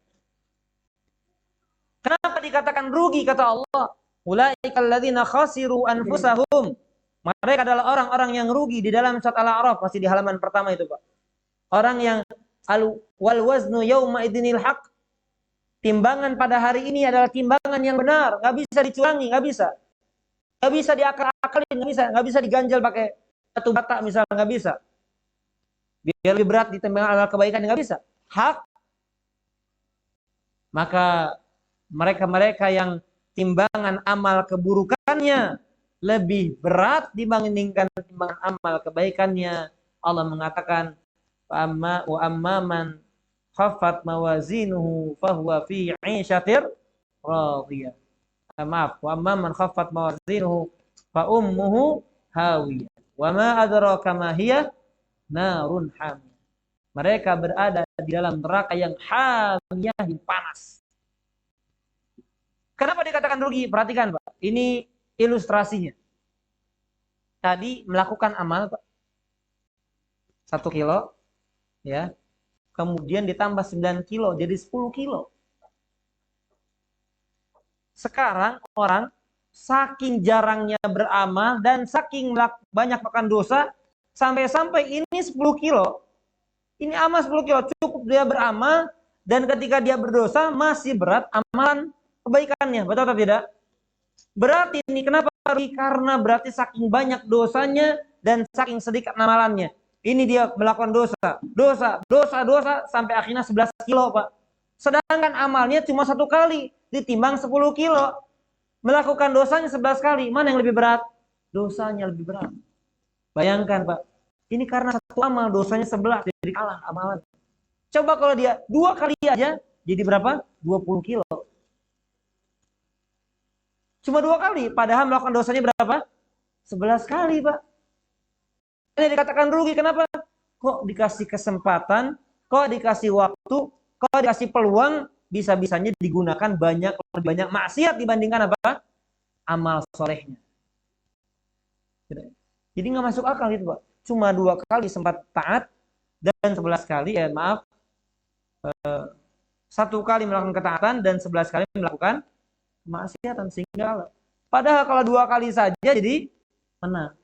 Kenapa dikatakan rugi kata Allah? Ulaikal ladzina khasiru anfusahum. Mereka adalah orang-orang yang rugi di dalam surat Al-A'raf, masih di halaman pertama itu, Pak. Orang yang wal waznu yauma idzinil haq. Timbangan pada hari ini adalah timbangan yang benar, nggak bisa dicurangi, nggak bisa. Nggak bisa diakal-akalin, nggak bisa diganjal pakai batu bata misalnya, nggak bisa. Biar lebih berat di timbangan amal kebaikan, nggak bisa. Hak. Maka mereka-mereka yang timbangan amal keburukannya lebih berat dibandingkan timbangan amal kebaikannya, Allah mengatakan wa amman khaffat mawazinuhu fahuwa fi 'ishatir radiyah. Maaf, wa amman khaffat mawazinuhu fa ummuhu hawiyah wa ma adraka ma hiya narun hamiyah. Mereka berada di dalam neraka yang hamiyah, yang panas. Kenapa dikatakan rugi? Perhatikan, Pak. Ini ilustrasinya. Tadi melakukan amal, Pak. 1 kilo, ya. Kemudian ditambah 9 kilo, jadi 10 kilo. Sekarang orang saking jarangnya beramal dan saking banyak makan dosa, sampai-sampai ini 10 kilo. Ini amal 10 kilo, cukup dia beramal, dan ketika dia berdosa masih berat amalan kebaikannya. Betul atau tidak? Berarti ini kenapa? Karena berarti saking banyak dosanya dan saking sedikit amalannya. Ini dia melakukan dosa sampai akhirnya 11 kilo, Pak. Sedangkan amalnya cuma 1 kali ditimbang 10 kilo. Melakukan dosanya 11 kali. Mana yang lebih berat? Dosanya lebih berat. Bayangkan, Pak. Ini karena 1 amal dosanya 11, jadi kalah amalan. Coba kalau dia 2 kali aja, jadi berapa? 20 kilo. Cuma 2 kali, padahal melakukan dosanya berapa? 11 kali, Pak. Ini dikatakan rugi, kenapa? Kok dikasih kesempatan, kok dikasih waktu, kok dikasih peluang, bisa-bisanya digunakan lebih banyak maksiat dibandingkan apa? Amal solehnya. Jadi nggak masuk akal gitu, Pak. Cuma 2 kali sempat taat, dan 11 kali, 1 kali melakukan ketaatan dan 11 kali melakukan kemaksiatan, sehingga padahal kalau 2 kali saja jadi menang.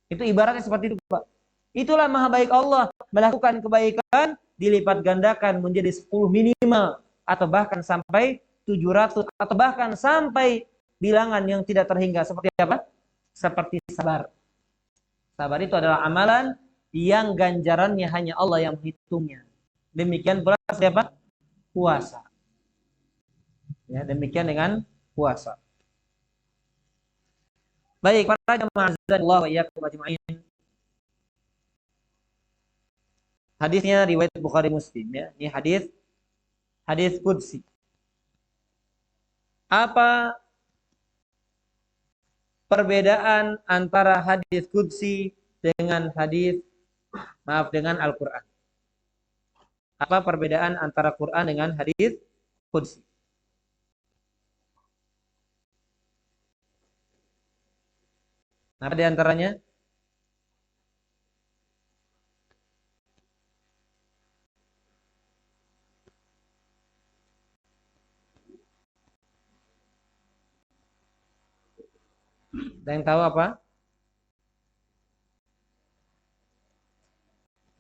Itu ibaratnya seperti itu, Pak. Itulah maha baik Allah, melakukan kebaikan dilipat gandakan menjadi 10 minimal, atau bahkan sampai 700, atau bahkan sampai bilangan yang tidak terhingga. Seperti apa? Seperti sabar. Sabar itu adalah amalan yang ganjarannya hanya Allah yang menghitungnya. Demikian pula siapa? Puasa. Ya, demikian dengan puasa. Baik, para jemaah azanillah wa iyyakum ajma'in. Hadisnya riwayat Bukhari Muslim, ya. Ini hadis qudsi. Apa perbedaan antara hadis qudsi dengan dengan Al-Qur'an? Apa perbedaan antara Quran dengan hadis qudsi? Apa di antaranya? Ada yang tahu apa?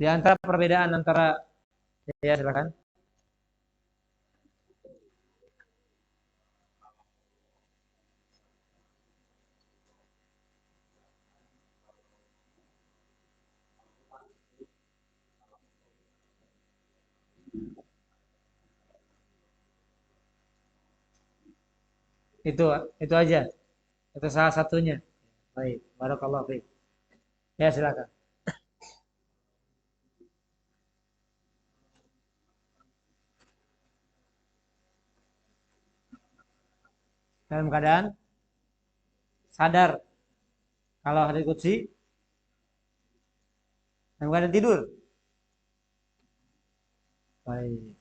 Di antara perbedaan antara, ya silakan. Itu aja. Itu salah satunya. Baik, barakallahu fiik. Ya, silakan. Dalam keadaan sadar. Kalau hadis qudsi dalam keadaan tidur. Baik.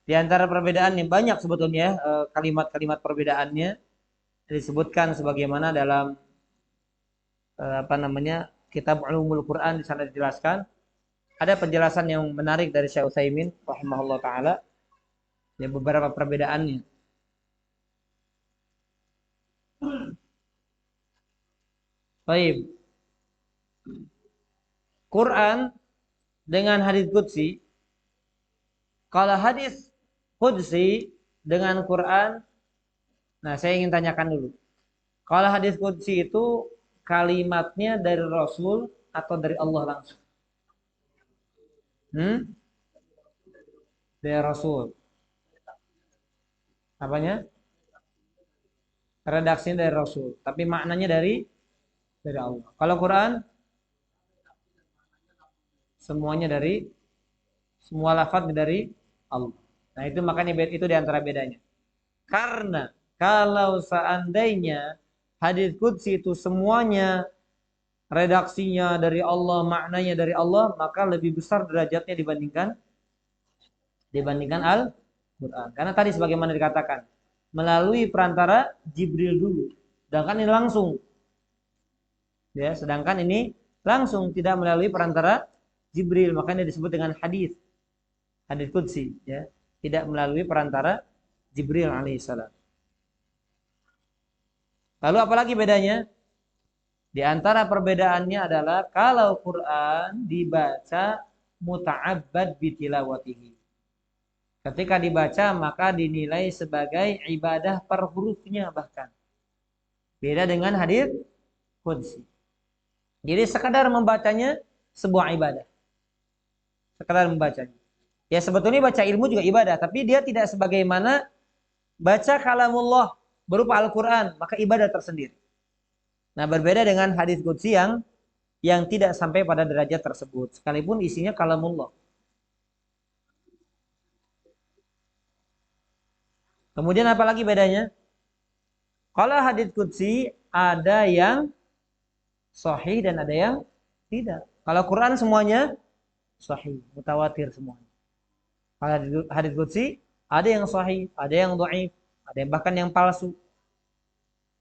Di antara perbedaannya banyak sebetulnya kalimat-kalimat perbedaannya disebutkan sebagaimana dalam apa namanya kitab Ulumul Quran di sana dijelaskan. Ada penjelasan yang menarik dari Syekh Utsaimin rahimahullah taala ya beberapa perbedaannya. Baik. Quran dengan hadis qudsi. Kalau hadis qudsi dengan Quran, nah saya ingin tanyakan dulu. Kalau hadis qudsi itu kalimatnya dari Rasul atau dari Allah langsung? Dari Rasul. Apanya? Redaksinya dari Rasul, tapi maknanya dari Allah. Kalau Quran semuanya dari semua lafaz dari Allah. Nah, itu makanya itu di antara bedanya. Karena kalau seandainya hadis qudsi itu semuanya redaksinya dari Allah, maknanya dari Allah, maka lebih besar derajatnya dibandingkan Al-Qur'an. Karena tadi sebagaimana dikatakan, melalui perantara Jibril dulu. Sedangkan ini langsung. Ya, sedangkan ini langsung tidak melalui perantara Jibril, makanya disebut dengan hadis qudsi, ya. Tidak melalui perantara Jibril alaihissalam. Lalu apalagi bedanya? Di antara perbedaannya adalah kalau Quran dibaca muta'abbad bitilawatihi. Ketika dibaca maka dinilai sebagai ibadah per hurufnya bahkan. Beda dengan hadis qudsi. Jadi sekadar membacanya sebuah ibadah. Sekadar membacanya. Ya sebetulnya baca ilmu juga ibadah, tapi dia tidak sebagaimana baca kalamullah berupa Al-Quran, maka ibadah tersendiri. Nah berbeda dengan hadis qudsi yang tidak sampai pada derajat tersebut, sekalipun isinya kalamullah. Kemudian apa lagi bedanya? Kalau hadis qudsi ada yang sahih dan ada yang tidak. Kalau Quran semuanya sahih, mutawatir semuanya. Kalau hadis qudsi ada yang sahih, ada yang dhaif, ada yang bahkan yang palsu.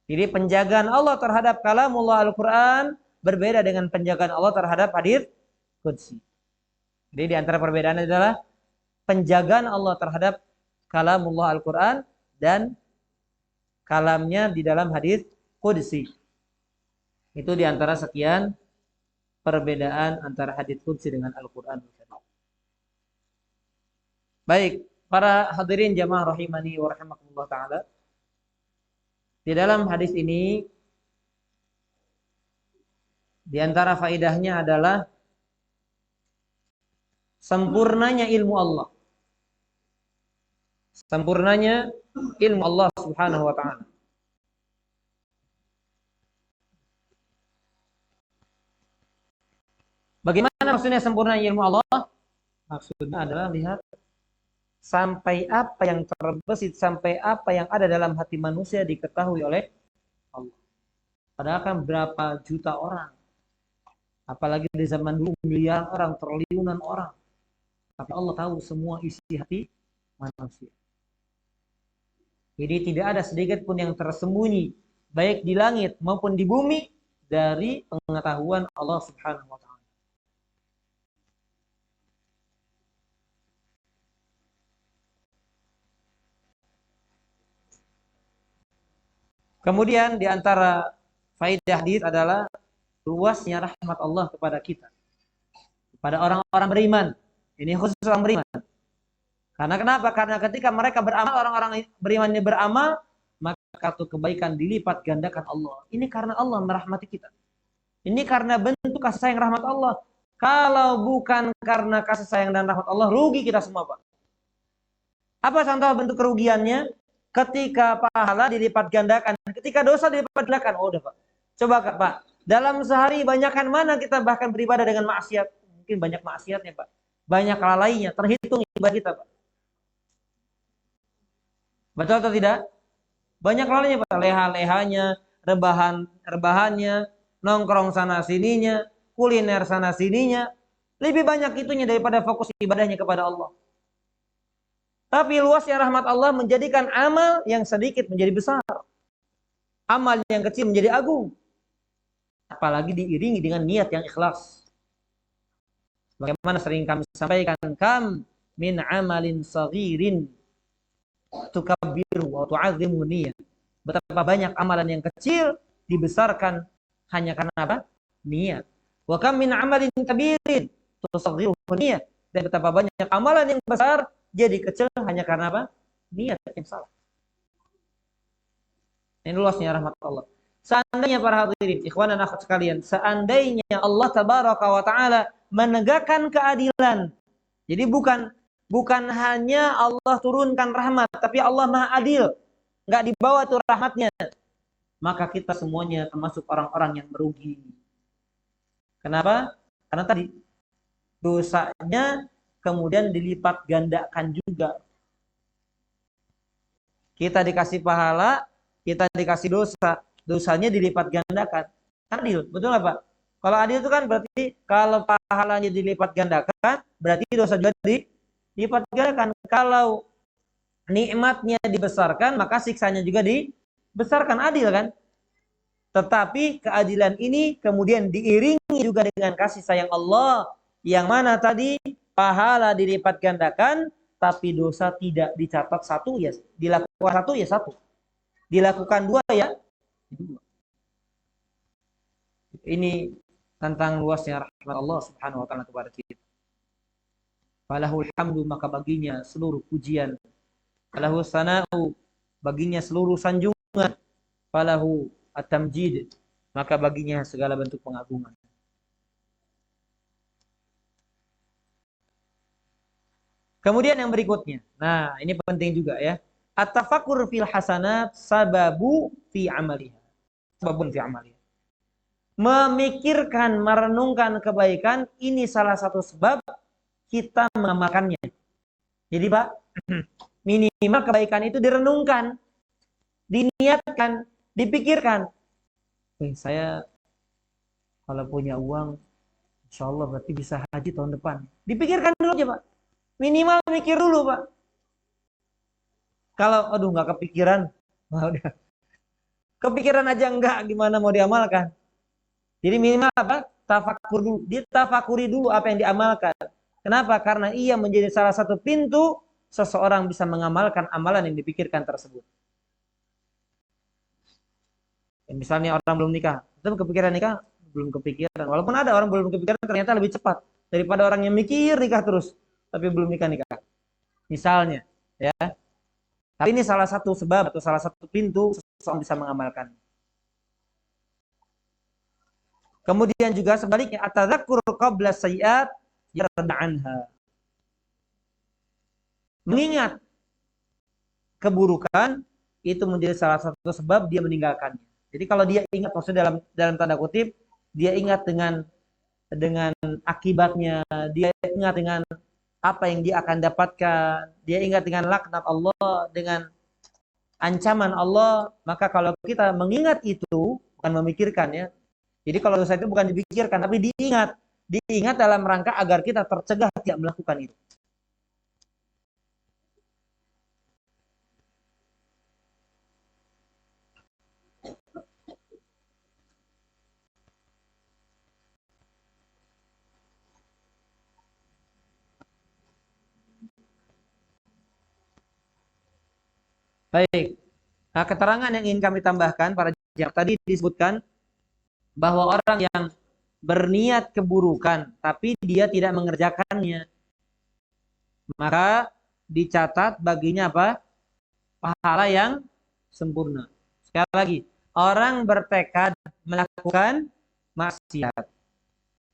Jadi penjagaan Allah terhadap kalamullah Al-Quran berbeda dengan penjagaan Allah terhadap hadis qudsi. Jadi di antara perbedaan adalah penjagaan Allah terhadap kalamullah Al-Quran dan kalamnya di dalam hadis qudsi. Itu di antara sekian perbedaan antara hadis qudsi dengan Al-Quran. Baik, para hadirin jamaah rahimani wa rahimakumullah ta'ala. Di dalam hadis ini di antara faidahnya adalah sempurnanya ilmu Allah. Sempurnanya ilmu Allah Subhanahu wa taala. Bagaimana maksudnya sempurna ilmu Allah? Maksudnya adalah lihat sampai apa yang terbesit, sampai apa yang ada dalam hati manusia diketahui oleh Allah. Padahal kan berapa juta orang, apalagi di zaman dulu miliaran orang, triliunan orang. Tapi Allah tahu semua isi hati manusia. Jadi tidak ada sedikit pun yang tersembunyi, baik di langit maupun di bumi, dari pengetahuan Allah Subhanahu wa taala. Kemudian di antara faidah hadis adalah luasnya rahmat Allah kepada kita, kepada orang-orang beriman. Ini khusus orang beriman. Karena kenapa? Karena ketika mereka beramal, orang-orang beriman ini beramal, maka kartu kebaikan dilipat gandakan Allah. Ini karena Allah merahmati kita. Ini karena bentuk kasih sayang rahmat Allah. Kalau bukan karena kasih sayang dan rahmat Allah, rugi kita semua, Pak. Apa contoh bentuk kerugiannya? Ketika pahala dilipat gandakan, ketika dosa dilipat gandakan. Oh, udah Pak. Coba Pak, dalam sehari banyakkan mana kita bahkan beribadah dengan maksiat? Mungkin banyak maksiatnya Pak. Banyak lalainya, terhitung ibadah kita Pak. Betul atau tidak? Banyak lalainya Pak. Leha-lehanya, rebahannya, nongkrong sana sininya, kuliner sana sininya. Lebih banyak itunya daripada fokus ibadahnya kepada Allah. Tapi luasnya rahmat Allah menjadikan amal yang sedikit menjadi besar. Amal yang kecil menjadi agung. Apalagi diiringi dengan niat yang ikhlas. Bagaimana sering kami sampaikan, kam min amalin saghirin tukabbiru wa tu'azzimu niyat. Betapa banyak amalan yang kecil dibesarkan hanya karena apa? Niat. Wa kam min amalin kabirin tusaghiru niyat. Dan betapa banyak amalan yang besar jadi kecil hanya karena apa? Niat yang salah. Ini luasnya rahmat Allah. Seandainya para hadirin, ikhwan dan akhwat sekalian, seandainya Allah tabaraka wa taala menegakkan keadilan. Jadi bukan hanya Allah turunkan rahmat, tapi Allah Maha Adil. Enggak dibawa tuh rahmatnya. Maka kita semuanya termasuk orang-orang yang merugi. Kenapa? Karena tadi dosanya kemudian dilipat gandakan juga. Kita dikasih pahala, kita dikasih dosa, dosanya dilipat gandakan. Adil, betul nggak Pak? Kalau adil itu kan berarti kalau pahalanya dilipat gandakan, berarti dosa juga dilipat gandakan. Kalau nikmatnya dibesarkan, maka siksanya juga dibesarkan, adil kan? Tetapi keadilan ini kemudian diiringi juga dengan kasih sayang Allah, yang mana tadi pahala dilipat gandakan, tapi dosa tidak dicatat satu ya, dilakukan satu ya satu, dilakukan dua ya dua. Ini tentang luasnya rahmat Allah Subhanahu wa taala kepada kita. Falahul hamdu, maka baginya seluruh pujian. Falahu sana'u, baginya seluruh sanjungan. Falahu at-tamjid, maka baginya segala bentuk pengagungan. Kemudian yang berikutnya. Nah, ini penting juga ya. At-tafakkur fil hasanat sababu fi amaliha. Sababun fi amaliha. Memikirkan, merenungkan kebaikan, ini salah satu sebab kita mengamalkannya. Jadi Pak, minimal kebaikan itu direnungkan, diniatkan, dipikirkan. Saya kalau punya uang, insya Allah berarti bisa haji tahun depan. Dipikirkan dulu aja Pak. Minimal mikir dulu Pak. Kalau aduh nggak kepikiran, udah. Kepikiran aja enggak, gimana mau diamalkan? Jadi minimal apa? Tafakur dulu. Ditafakuri dulu apa yang diamalkan. Kenapa? Karena ia menjadi salah satu pintu seseorang bisa mengamalkan amalan yang dipikirkan tersebut. Misalnya orang belum nikah, itu kepikiran nikah, belum kepikiran. Walaupun ada orang belum kepikiran, ternyata lebih cepat daripada orang yang mikir nikah terus, tapi belum nikah. Misalnya, ya. Tapi ini salah satu sebab atau salah satu pintu seseorang bisa mengamalkan. Kemudian juga sebaliknya, at-tadzakur qabla sayyi'at yarda anha. Mengingat keburukan itu menjadi salah satu sebab dia meninggalkannya. Jadi kalau dia ingat, maksudnya dalam tanda kutip, dia ingat dengan akibatnya, dia ingat dengan apa yang dia akan dapatkan, dia ingat dengan laknat Allah, dengan ancaman Allah, maka kalau kita mengingat itu, bukan memikirkan ya. Jadi kalau dosa itu bukan dipikirkan, tapi diingat dalam rangka agar kita tercegah tidak melakukan itu. Baik. Nah, keterangan yang ingin kami tambahkan para jamaah tadi disebutkan bahwa orang yang berniat keburukan tapi dia tidak mengerjakannya, maka dicatat baginya apa? Pahala yang sempurna. Sekali lagi, orang bertekad melakukan maksiat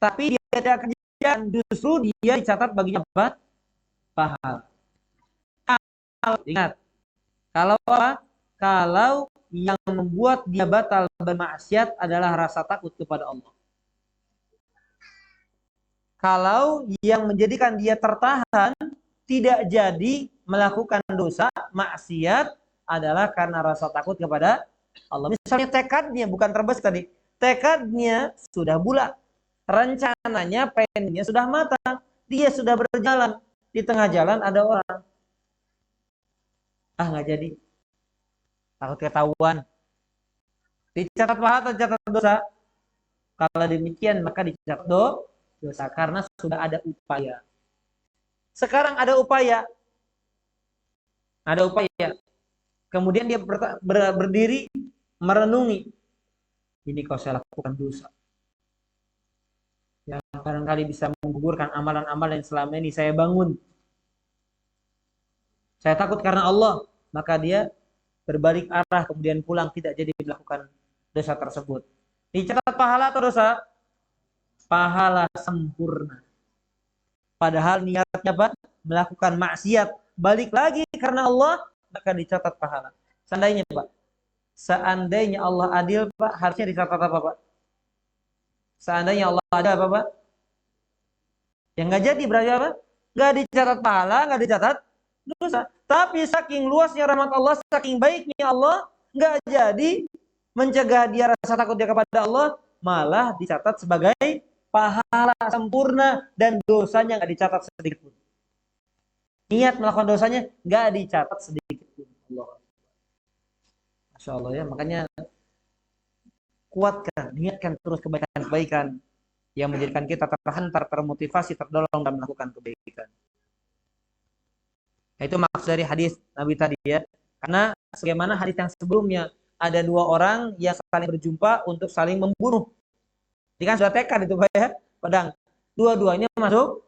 tapi dia tidak kerjakan, justru dia dicatat baginya apa? Pahala. Ingat, Kalau apa? Kalau yang membuat dia batal bermaksiat adalah rasa takut kepada Allah. Kalau yang menjadikan dia tertahan tidak jadi melakukan dosa maksiat adalah karena rasa takut kepada Allah. Misalnya tekadnya bukan terbes tadi, tekadnya sudah bulat, rencananya planningnya sudah matang, dia sudah berjalan, di tengah jalan ada orang, nggak jadi, takut ketahuan, dicatat pahala atau dicatat dosa? Kalau demikian maka dicatat dosa karena sudah ada upaya. Sekarang ada upaya, kemudian dia berdiri merenungi, ini kalau saya lakukan dosa, yang barangkali bisa menggugurkan amalan-amalan yang selama ini saya bangun. Saya takut karena Allah, maka dia berbalik arah kemudian pulang, tidak jadi melakukan dosa tersebut. Dicatat pahala atau dosa? Pahala sempurna. Padahal niatnya apa? Melakukan maksiat, balik lagi karena Allah, maka dicatat pahala. Seandainya Allah adil, Pak, harusnya dicatat apa, Pak? Seandainya Allah adil apa, Pak? Yang nggak jadi berarti apa? Nggak dicatat pahala, nggak dicatat dosa. Tapi saking luasnya rahmat Allah, saking baiknya Allah, nggak jadi mencegah dia rasa takut dia kepada Allah, malah dicatat sebagai pahala sempurna dan dosanya nggak dicatat sedikit pun. Niat melakukan dosanya nggak dicatat sedikit pun. Allah. Masya Allah ya, makanya kuatkan, niatkan terus kebaikan-kebaikan yang menjadikan kita terhantar, termotivasi, terdorong dalam melakukan kebaikan. Nah, itu maksud dari hadis Nabi tadi ya. Karena sebagaimana hadis yang sebelumnya, ada dua orang yang saling berjumpa untuk saling membunuh. Ini kan sudah tekad itu Pak ya, pedang. Dua-duanya masuk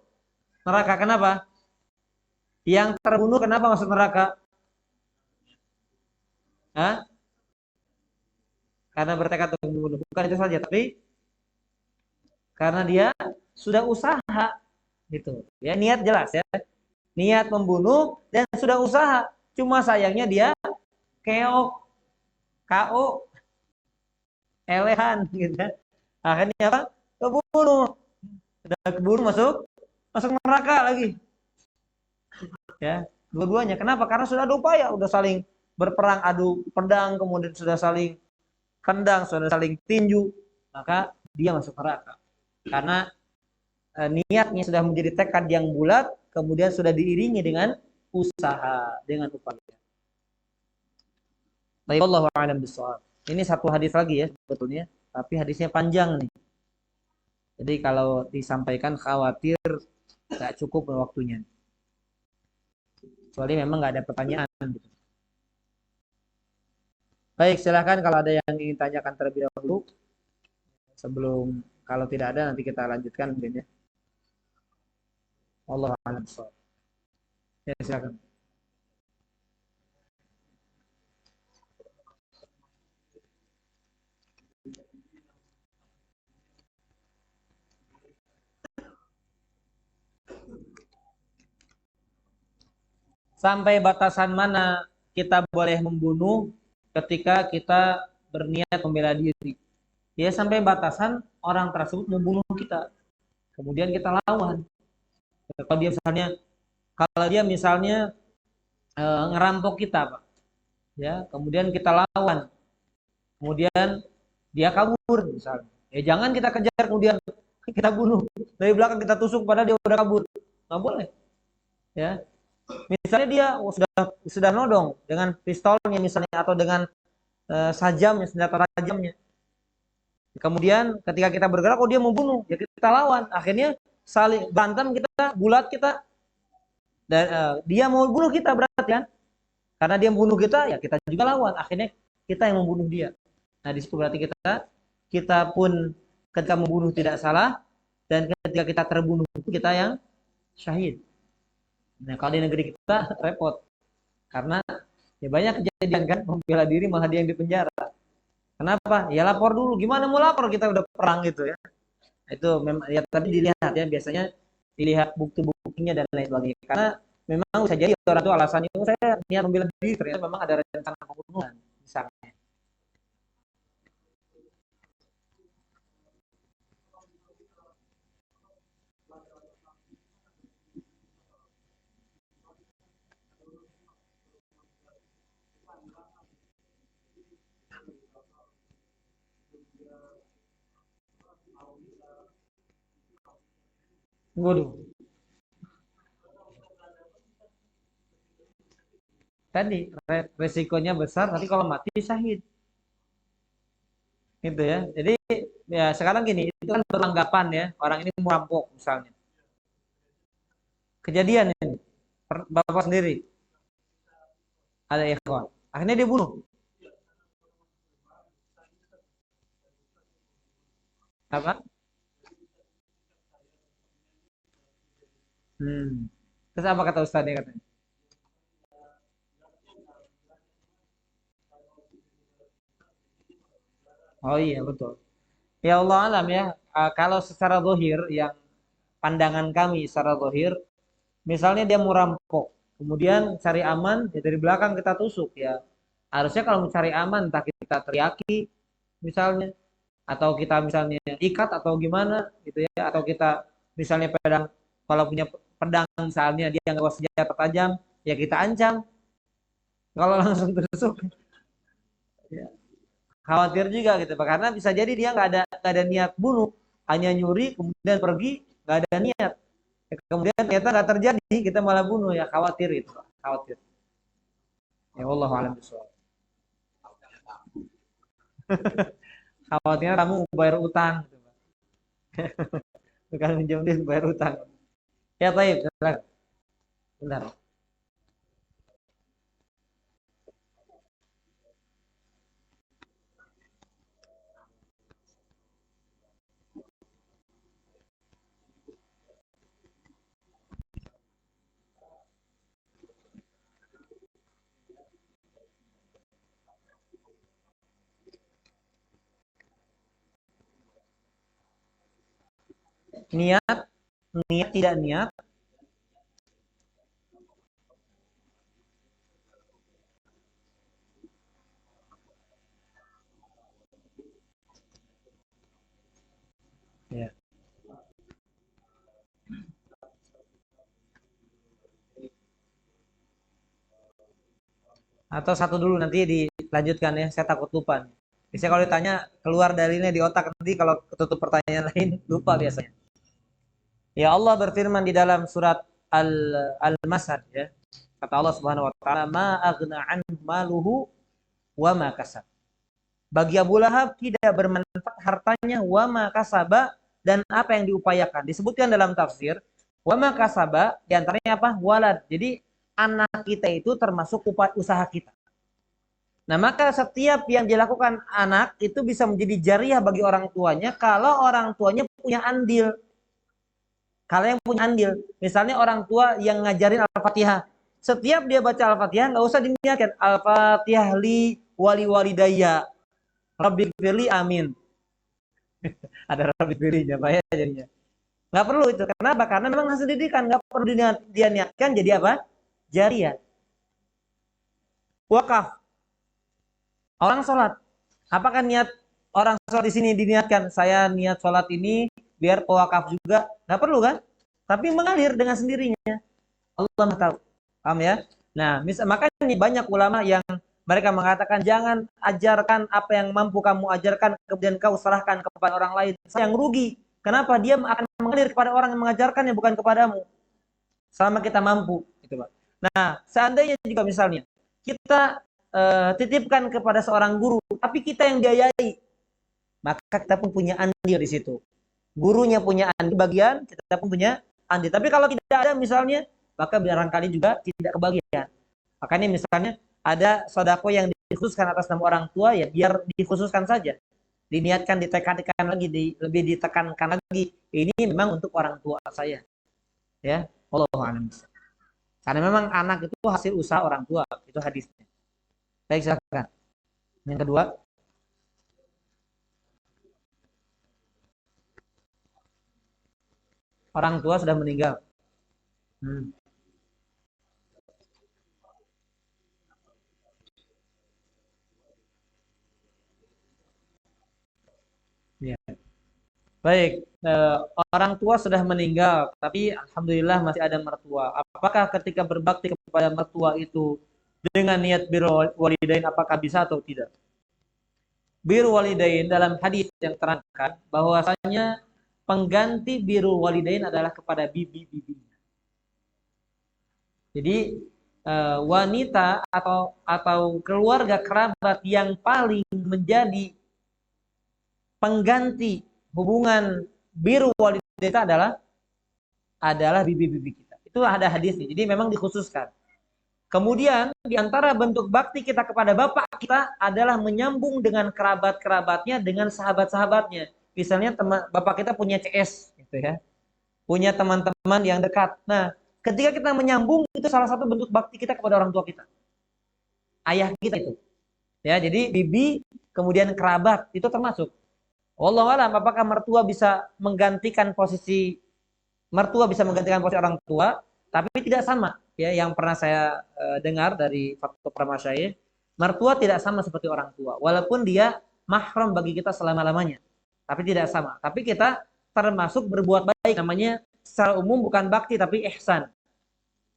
neraka. Kenapa? Yang terbunuh kenapa masuk neraka? Hah? Karena bertekad untuk membunuh. Bukan itu saja, tapi karena dia sudah usaha gitu. Ya, niat jelas ya. Niat membunuh dan sudah usaha. Cuma sayangnya dia KO, elehan gitu. Akhirnya apa? Kebunuh. Sudah keburu masuk neraka lagi. Ya, dua-duanya. Kenapa? Karena sudah ada upaya, udah saling berperang adu pedang, kemudian sudah saling kendang, sudah saling tinju, maka dia masuk neraka. Karena niatnya sudah menjadi tekad yang bulat, kemudian sudah diiringi dengan usaha, dengan upaya. Baik, wallahu a'lam bishawab. Ini satu hadis lagi ya sebetulnya, tapi hadisnya panjang nih. Jadi kalau disampaikan khawatir nggak cukup waktunya. Kecuali memang nggak ada pertanyaan. Gitu. Baik, silahkan kalau ada yang ingin tanyakan terlebih dahulu. Sebelum, kalau tidak ada nanti kita lanjutkan mungkin ya. Allah a'lam bishawab. Ya, silakan. Sampai batasan mana kita boleh membunuh ketika kita berniat membela diri? Ya sampai batasan orang tersebut membunuh kita, kemudian kita lawan. Kalau dia misalnya ngerampok kita, Pak, ya, kemudian kita lawan, kemudian dia kabur misalnya, ya jangan kita kejar kemudian kita bunuh dari belakang, kita tusuk padahal dia udah kabur, nggak boleh, ya. Misalnya dia sudah nodong dengan pistolnya misalnya atau dengan sajamnya, senjata tajamnya. Kemudian ketika kita bergerak, dia mau bunuh, ya kita lawan. Akhirnya saling berantem, kita bulat kita, dan dia mau bunuh kita berarti kan? Karena dia membunuh kita, ya kita juga lawan. Akhirnya kita yang membunuh dia. Nah di situ berarti kita pun ketika membunuh tidak salah, dan ketika kita terbunuh kita yang syahid. Nah kalau di negeri kita repot, karena ya banyak kejadian kan membela diri malah dia yang dipenjara. Kenapa? Ya lapor dulu. Gimana mau lapor, kita udah perang gitu ya. Itu memang ya, tapi dilihat ya, biasanya dilihat bukti-buktinya dan lain sebagainya. Karena Memang bisa jadi orang tua alasannya, oh, saya niat membela diri, ternyata memang ada rencana pembunuhan misalnya. Waduh, tadi resikonya besar, nanti kalau mati syahid, gitu ya. Jadi ya sekarang gini, itu kan beranggapan ya, orang ini merampok misalnya. Kejadian ini, bapak sendiri ada ikhwan, akhirnya dia bunuh. Apa? Hmm. Terus apa kata ustadznya katanya? Oh iya betul. Ya Allah alam ya. Kalau secara zahir yang pandangan kami secara zahir, misalnya dia mau rampok, kemudian cari aman, ya dari belakang kita tusuk ya. Harusnya kalau mencari aman, entah kita teriaki misalnya, atau kita misalnya ikat atau gimana gitu ya, atau kita misalnya pedang, kalau punya pedang misalnya dia nggak bawa senjata tajam, ya kita ancam. Kalau langsung tusuk, ya, khawatir juga gitu, Pak. Karena bisa jadi dia nggak ada niat bunuh, hanya nyuri kemudian pergi, nggak ada niat. Kemudian ternyata nggak terjadi, kita malah bunuh, ya khawatir itu, Pak. Khawatir. Ya Allah alam bisawab. Khawatirnya kamu bayar utang, gitu, Pak. Bukan minjem duit, bayar utang. Ya baik, silakan. Benar. Niat, niat tidak niat. Ya. Atau satu dulu nanti dilanjutkan ya, saya takut lupa. Biasanya kalau ditanya keluar dalilnya di otak, nanti kalau ketutup pertanyaan lain lupa biasanya. Ya Allah berfirman di dalam surat Al-Masad ya. Kata Allah Subhanahu wa taala, "Ma aghna an maluhu wa ma kasab." Bagi Abu Lahab tidak bermanfaat hartanya wa ma kasaba, dan apa yang diupayakan. Disebutkan dalam tafsir, wa ma kasaba di antaranya apa? Walad. Jadi anak kita itu termasuk usaha kita. Nah, maka setiap yang dilakukan anak itu bisa menjadi jariah bagi orang tuanya kalau orang tuanya punya andil. Kalau yang punya andil, misalnya orang tua yang ngajarin Al-Fatihah, setiap dia baca Al-Fatihah nggak usah diniatkan Al-Fatihah li wali walidayya, Rabbi firli amin. Ada Rabbi firlinya, bahaya jadinya. Nggak perlu itu. Kenapa? Karena memang hasil didikan nggak perlu dia niatkan jadi apa? Jariah. Wakaf. Orang sholat. Apakah niat orang sholat di sini diniatkan? Saya niat sholat ini biar wakaf juga. Nggak perlu kan? Tapi mengalir dengan sendirinya. Allah tahu. Paham ya? Nah, makanya banyak ulama yang mereka mengatakan jangan ajarkan apa yang mampu kamu ajarkan kemudian kau serahkan kepada orang lain. Saya yang rugi. Kenapa? Dia akan mengalir kepada orang yang mengajarkannya bukan kepadamu. Selama kita mampu, gitu, Pak. Nah, seandainya juga misalnya kita titipkan kepada seorang guru, tapi kita yang biayai, maka kita pun punya andil di situ. Gurunya punya andil bagian, kita pun punya andil. Tapi kalau tidak ada misalnya, maka barangkali juga tidak kebagian. Makanya misalnya ada sodako yang dikhususkan atas nama orang tua, ya biar dikhususkan saja. Diniatkan, ditekankan lagi, lebih ditekankan lagi. Ini memang untuk orang tua saya. Ya, Allah a'lam. Karena memang anak itu hasil usaha orang tua, itu hadisnya. Baik, silakan. Yang kedua, orang tua sudah meninggal. Hmm. Baik, orang tua sudah meninggal, tapi alhamdulillah masih ada mertua. Apakah ketika berbakti kepada mertua itu dengan niat birrul walidain apakah bisa atau tidak? Birrul walidain dalam hadis yang terangkan bahwasanya pengganti birrul walidain adalah kepada bibi-bibi. Jadi wanita atau keluarga kerabat yang paling menjadi pengganti hubungan biru walidain kita adalah bibi-bibi kita. Itu ada hadisnya. Jadi memang dikhususkan. Kemudian di antara bentuk bakti kita kepada bapak kita adalah menyambung dengan kerabat-kerabatnya dengan sahabat-sahabatnya. Misalnya bapak kita punya CS gitu ya. Punya teman-teman yang dekat. Nah, ketika kita menyambung itu salah satu bentuk bakti kita kepada orang tua kita. Ayah kita itu. Ya, jadi bibi kemudian kerabat itu termasuk. Wallahu alam apakah mertua bisa menggantikan posisi orang tua, tapi tidak sama ya yang pernah saya dengar dari faktor Masyayikh, mertua tidak sama seperti orang tua. Walaupun dia mahram bagi kita selama-lamanya, tapi tidak sama. Tapi kita termasuk berbuat baik, namanya secara umum bukan bakti tapi ihsan.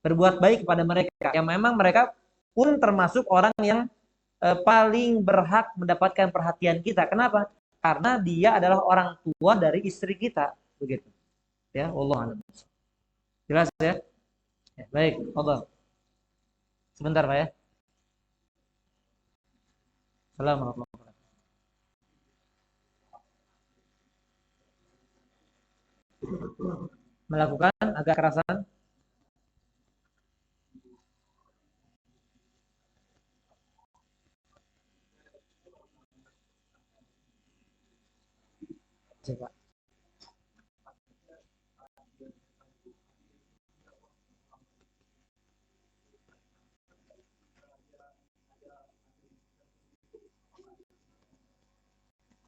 Berbuat baik kepada mereka yang memang mereka pun termasuk orang yang paling berhak mendapatkan perhatian kita. Kenapa? Karena dia adalah orang tua dari istri kita, begitu. Ya, Allah a'lam. Jelas ya? Ya, baik, Allah. Sebentar Pak ya. Assalamualaikum. Melakukan agak kerasan. Coba.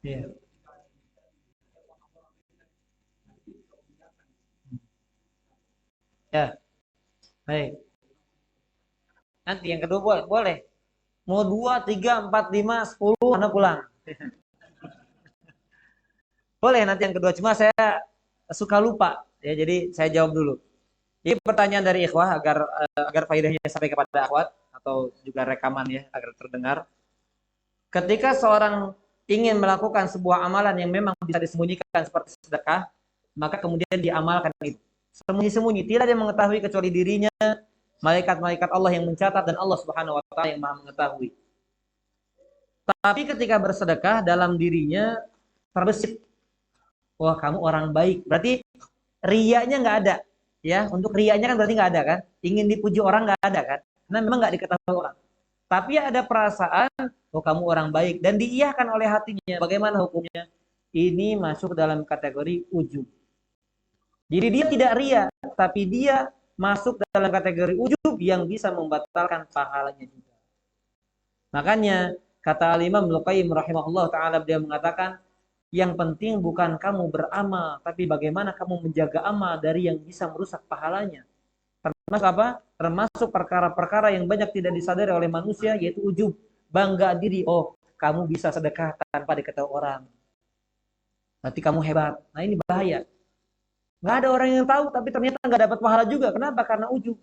Iya. Ya, baik. Nanti yang kedua boleh, boleh. Mau 2, 3, 4, 5, 10, Anda pulang. Boleh nanti yang kedua, cuma saya suka lupa. Ya, jadi saya jawab dulu. Ini pertanyaan dari ikhwah agar faedahnya sampai kepada akhwat atau juga rekaman ya agar terdengar. Ketika seorang ingin melakukan sebuah amalan yang memang bisa disembunyikan seperti sedekah, maka kemudian diamalkan itu. Sembunyi-sembunyi, tidak ada yang mengetahui kecuali dirinya, malaikat-malaikat Allah yang mencatat dan Allah Subhanahu wa taala yang Maha mengetahui. Tapi ketika bersedekah dalam dirinya terbesit, wah kamu orang baik. Berarti riyanya nggak ada, ya. Untuk riyanya kan berarti nggak ada kan? Ingin dipuji orang nggak ada kan? Karena memang nggak diketahui orang. Tapi ada perasaan, oh kamu orang baik dan diiyahkan oleh hatinya. Bagaimana hukumnya? Ini masuk dalam kategori ujub. Jadi dia tidak ria, tapi dia masuk dalam kategori ujub yang bisa membatalkan pahalanya juga. Makanya kata Al-Imam Ibnu Qayyim rahimahullah taala dia mengatakan yang penting bukan kamu beramal, tapi bagaimana kamu menjaga amal dari yang bisa merusak pahalanya. Termasuk apa? Termasuk perkara-perkara yang banyak tidak disadari oleh manusia, yaitu ujub, bangga diri. Oh, kamu bisa sedekah tanpa diketahui orang. Berarti kamu hebat. Nah ini bahaya. Nggak ada orang yang tahu, tapi ternyata nggak dapat pahala juga. Kenapa? Karena ujub.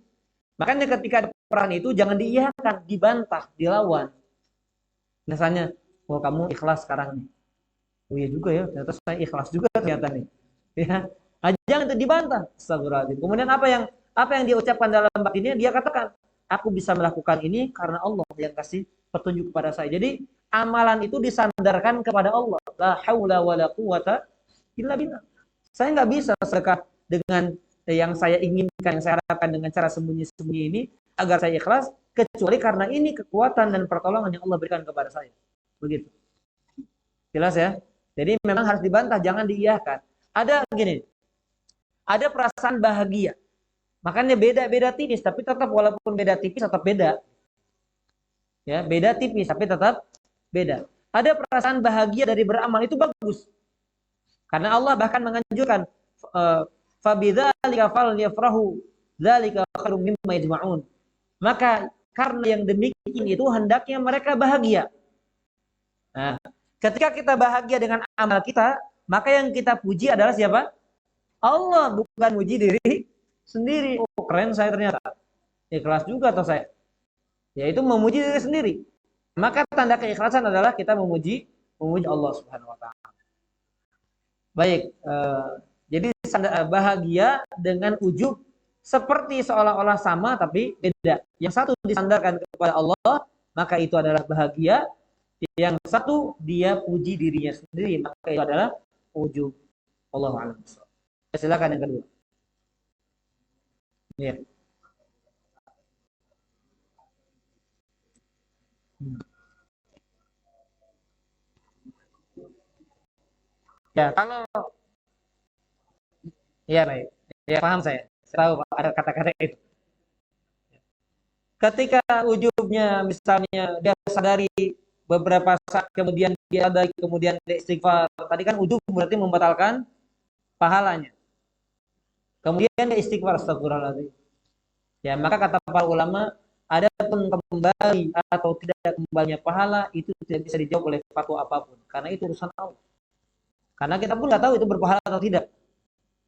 Makanya ketika ada peran itu jangan diiyakan, dibantah, dilawan. Misalnya, oh kamu ikhlas sekarang nih. Oh iya juga ya, ternyata saya ikhlas juga ternyata nih. Ya, jangan itu dibantah. Astagfirullahaladzim. Kemudian apa yang dia ucapkan dalam batinnya, dia katakan, aku bisa melakukan ini karena Allah yang kasih petunjuk kepada saya. Jadi amalan itu disandarkan kepada Allah. La haula wala quwata illa billah. Saya nggak bisa sedekah dengan yang saya inginkan, yang saya harapkan dengan cara sembunyi-sembunyi ini agar saya ikhlas, kecuali karena ini kekuatan dan pertolongan yang Allah berikan kepada saya. Begitu. Jelas ya? Jadi memang harus dibantah, jangan diiyahkan. Ada gini, ada perasaan bahagia. Makanya beda-beda tipis, tapi tetap walaupun beda tipis tetap beda. Ya, beda tipis tapi tetap beda. Ada perasaan bahagia dari beramal itu bagus. Karena Allah bahkan menganjurkan fabidzalika falyafrahu dzalika khairum mimma yajma'un. Maka karena yang demikian itu hendaknya mereka bahagia. Nah, ketika kita bahagia dengan amal kita, maka yang kita puji adalah siapa? Allah, bukan muji diri sendiri. Oh, keren saya ternyata. Ikhlas juga atau saya. Yaitu memuji diri sendiri. Maka tanda keikhlasan adalah kita memuji Allah Subhanahu wa taala. Baik, jadi bahagia dengan ujub seperti seolah-olah sama tapi beda. Yang satu disandarkan kepada Allah, maka itu adalah bahagia. Yang satu dia puji dirinya sendiri, maka itu adalah ujub. Allahu a'lam. Silakan yang kedua. Ya. Ya, kalau ya baik. Ya paham saya. Saya tahu Pak, ada kata-kata itu. Ketika ujubnya misalnya dia sadari beberapa saat kemudian dia ada kemudian dia istighfar. Tadi kan ujub berarti membatalkan pahalanya. Kemudian dia istighfar, astagfirullahaladzim. Ya, maka kata para ulama, ada pun kembali atau tidak kembalinya pahala itu tidak bisa dijawab oleh fatwa apapun, karena itu urusan Allah. Karena kita pun nggak tahu itu berpahala atau tidak.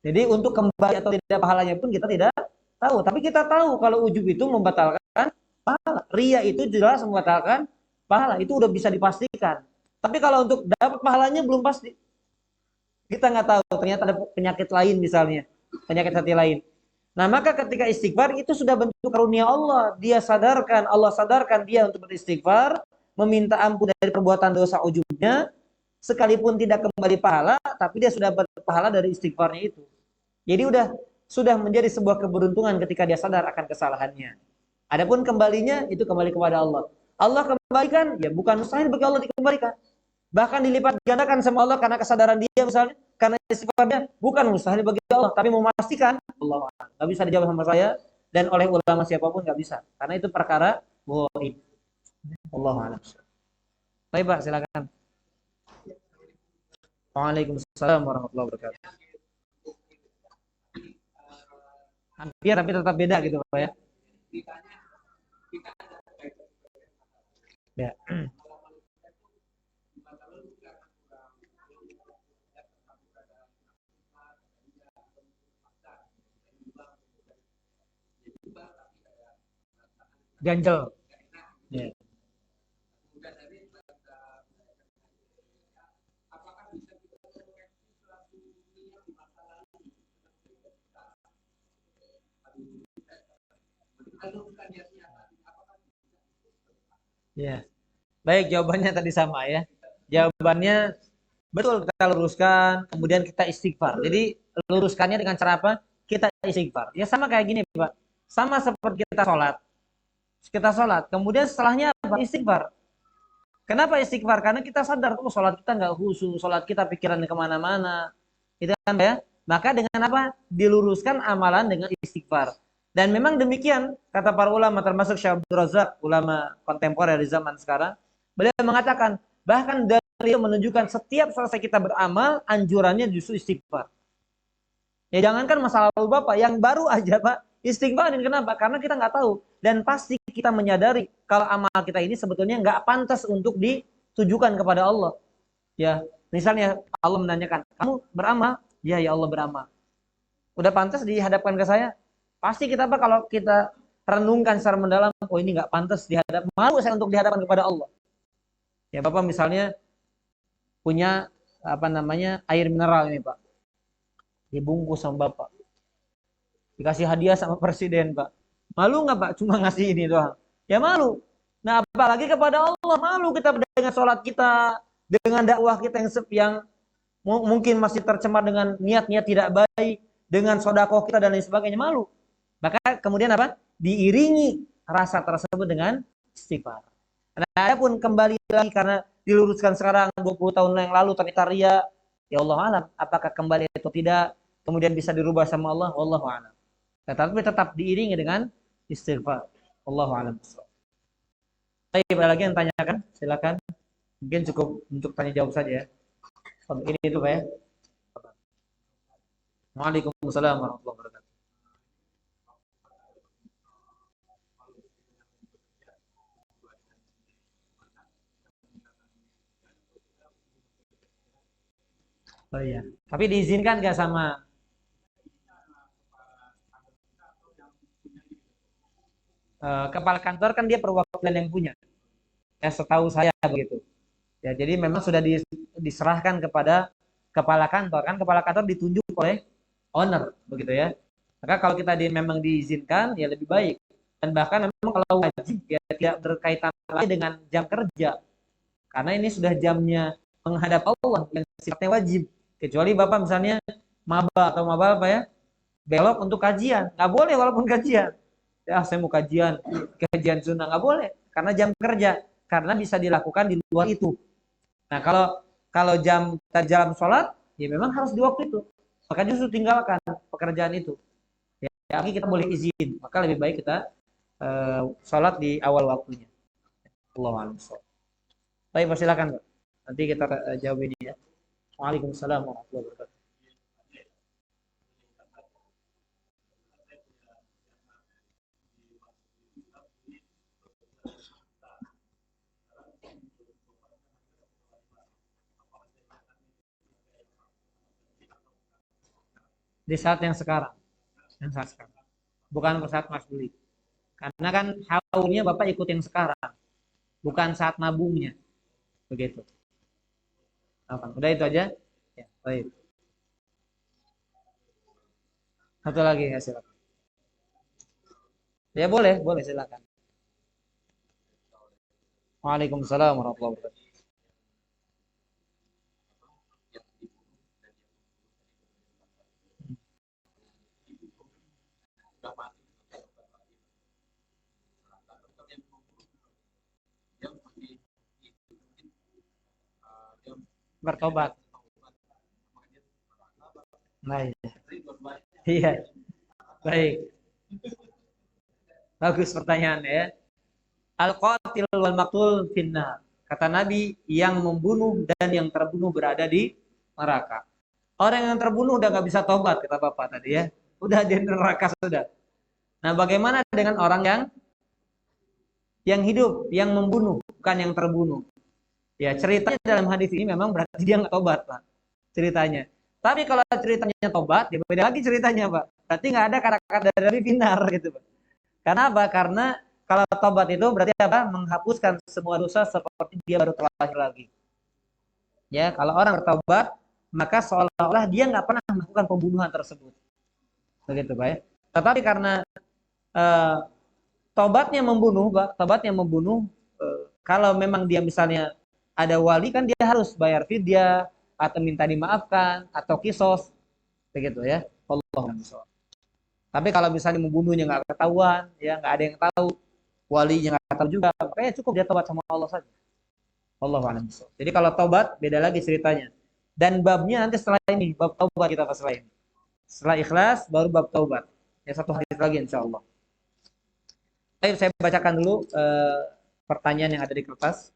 Jadi untuk kembali atau tidak pahalanya pun kita tidak tahu. Tapi kita tahu kalau ujub itu membatalkan pahala. Ria itu jelas membatalkan pahala. Itu udah bisa dipastikan. Tapi kalau untuk dapat pahalanya belum pasti. Kita nggak tahu. Ternyata ada penyakit lain misalnya. Penyakit hati lain. Nah maka ketika istighfar itu sudah bentuk karunia Allah. Allah sadarkan dia untuk beristighfar. Meminta ampun dari perbuatan dosa ujubnya. Sekalipun tidak kembali pahala. Tapi dia sudah berpahala dari istighfarnya itu. Jadi sudah menjadi sebuah keberuntungan ketika dia sadar akan kesalahannya. Adapun kembalinya itu kembali kepada Allah. Allah kembalikan, ya bukan mustahil bagi Allah dikembalikan. Bahkan dilipat gandakan sama Allah karena kesadaran dia misalnya, karena sifatnya bukan mustahil bagi Allah, tapi memastikan Allah nggak bisa dijawab sama saya dan oleh ulama siapapun nggak bisa, karena itu perkara ghaib. Allah a'lam. Baik Pak, silakan. Waalaikumsalam warahmatullahi wabarakatuh. Hampir tapi tetap beda gitu Pak ya. Ya. Ganjel. Ya. Ya. Baik, jawabannya tadi sama ya. Jawabannya betul, kita luruskan, kemudian kita istighfar. Jadi luruskannya dengan cara apa? Kita istighfar. Ya sama kayak gini, Pak. Sama seperti kita sholat. Kita sholat, kemudian setelahnya apa? Istighfar. Kenapa istighfar? Karena kita sadar, oh sholat kita nggak khusyuk, sholat kita pikirannya kemana-mana. Itu kan ya. Maka dengan apa? Diluruskan amalan dengan istighfar. Dan memang demikian kata para ulama, termasuk Syekh Abdul Razak, ulama kontemporer di zaman sekarang. Beliau mengatakan, bahkan dari itu menunjukkan setiap selesai kita beramal, anjurannya justru istighfar. Ya jangankan masa lalu Bapak, yang baru aja Pak, istighfarin. Kenapa? Karena kita nggak tahu. Dan pasti kita menyadari kalau amal kita ini sebetulnya nggak pantas untuk ditujukan kepada Allah. Ya, misalnya Allah menanyakan, kamu beramal? Ya, ya Allah beramal. Udah pantas dihadapkan ke saya? Pasti kita Pak kalau kita renungkan secara mendalam, oh ini nggak pantas dihadap, malu saya untuk dihadapkan kepada Allah. Ya Bapak misalnya punya apa namanya air mineral ini Pak, dibungkus sama Bapak, dikasih hadiah sama presiden Pak. Malu nggak Pak? Cuma ngasih ini doang. Ya malu. Nah apalagi kepada Allah, malu kita dengan sholat kita, dengan dakwah kita yang mungkin masih tercemar dengan niat-niat tidak baik, dengan sodakoh kita dan lain sebagainya, malu. Maka kemudian apa? Diiringi rasa tersebut dengan istighfar. Nah, adapun kembali lagi karena diluruskan sekarang 20 tahun yang lalu ternyata ria, ya Allah alam, apakah kembali atau tidak, kemudian bisa dirubah sama Allah, wallahu alam. Tetapi tetap diiringi dengan istighfar. Wallahu alam. Baik, ada lagi yang tanyakan? Silakan. Mungkin cukup untuk tanya jawab saja ya. Ini itu Pak ya. Waalaikumsalam warahmatullahi wabarakatuh. Oh iya. Tapi diizinkan nggak sama kepala kantor kan dia perwakilan yang punya. Ya setahu saya begitu. Ya jadi memang sudah diserahkan kepada kepala kantor kan kepala kantor ditunjuk oleh owner begitu ya. Maka kalau kita memang diizinkan ya lebih baik. Dan bahkan memang kalau wajib ya tidak berkaitan lagi dengan jam kerja. Karena ini sudah jamnya menghadap Allah yang sifatnya wajib. Kecuali Bapak misalnya maba atau maba apa ya, belok untuk kajian. Nggak boleh walaupun kajian. Ya saya mau kajian, kajian sunnah nggak boleh. Karena jam kerja. Karena bisa dilakukan di luar itu. Nah kalau kalau jam sholat, ya memang harus di waktu itu. Maka justru tinggalkan pekerjaan itu. Ya, kita boleh izin. Maka lebih baik kita sholat di awal waktunya. Allahu a'lam. Baik, silakan Pak. Nanti kita jawab ini ya. Waalaikumsalam warahmatullahi wabarakatuh. Di saat yang sekarang, yang saat sekarang. Bukan saat Mas beli. Karena kan haulnya Bapak ikut yang sekarang, bukan saat nabungnya. Begitu. Apa? Udah itu aja? Ya, baik. Satu lagi ya silakan. Ya boleh, boleh silakan. Waalaikumsalam warahmatullahi wabarakatuh. Bertobat. Nah, iya. Iya, baik. Bagus pertanyaan ya. Al-qatil wal maqtul finnar. Kata Nabi, yang membunuh dan yang terbunuh berada di neraka. Orang yang terbunuh udah nggak bisa tobat, kata Bapak tadi ya. Udah di neraka sudah. Nah, bagaimana dengan orang yang hidup, yang membunuh, bukan yang terbunuh? Ya, ceritanya dalam hadis ini memang berarti dia nggak tobat, Pak. Ceritanya. Tapi kalau ceritanya tobat, ya beda lagi ceritanya, Pak. Berarti nggak ada kata-kata dari binar gitu, Pak. Karena apa? Karena kalau tobat itu berarti apa? Menghapuskan semua dosa seperti dia baru terlahir lagi. Ya, kalau orang bertobat, maka seolah-olah dia nggak pernah melakukan pembunuhan tersebut. Begitu, Pak ya. Tetapi karena eh, tobatnya membunuh, Pak, tobatnya membunuh, kalau memang dia misalnya ada wali kan dia harus bayar fidyah atau minta dimaafkan atau kisos, begitu ya. Allah. Tapi kalau misalnya membunuhnya nggak ketahuan, ya nggak ada yang tahu, walinya nggak tahu juga, makanya cukup dia tobat sama Allah saja. Allah a'lam. Jadi kalau tobat beda lagi ceritanya. Dan babnya nanti setelah ini, bab taubat kita pas lain. Setelah ikhlas baru bab taubat. Ya satu hadis lagi insya Allah. Baik, saya bacakan dulu pertanyaan yang ada di kertas.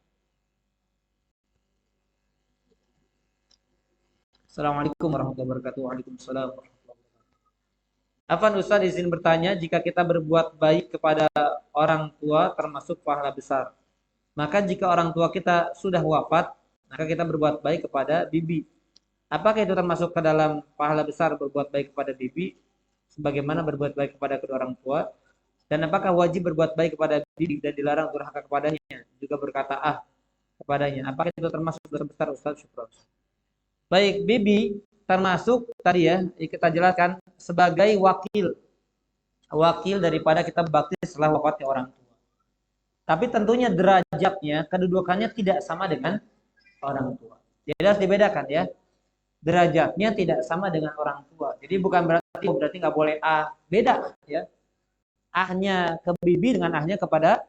Assalamualaikum warahmatullahi wabarakatuh. Waalaikumsalam. Afan Ustaz izin bertanya, jika kita berbuat baik kepada orang tua termasuk pahala besar. Maka jika orang tua kita sudah wafat, maka kita berbuat baik kepada bibi. Apakah itu termasuk ke dalam pahala besar berbuat baik kepada bibi? Sebagaimana berbuat baik kepada kedua orang tua? Dan apakah wajib berbuat baik kepada bibi dan dilarang durhaka kepadanya? Juga berkata kepadanya. Apakah itu termasuk dosa besar Ustaz? Syukran. Baik, bibi termasuk tadi ya kita jelaskan sebagai wakil daripada kita bakti setelah wafatnya orang tua. Tapi tentunya derajatnya, kedudukannya tidak sama dengan orang tua. Jadi harus dibedakan ya. Derajatnya tidak sama dengan orang tua. Jadi bukan berarti nggak boleh beda ya. Ahnya ke bibi dengan ahnya kepada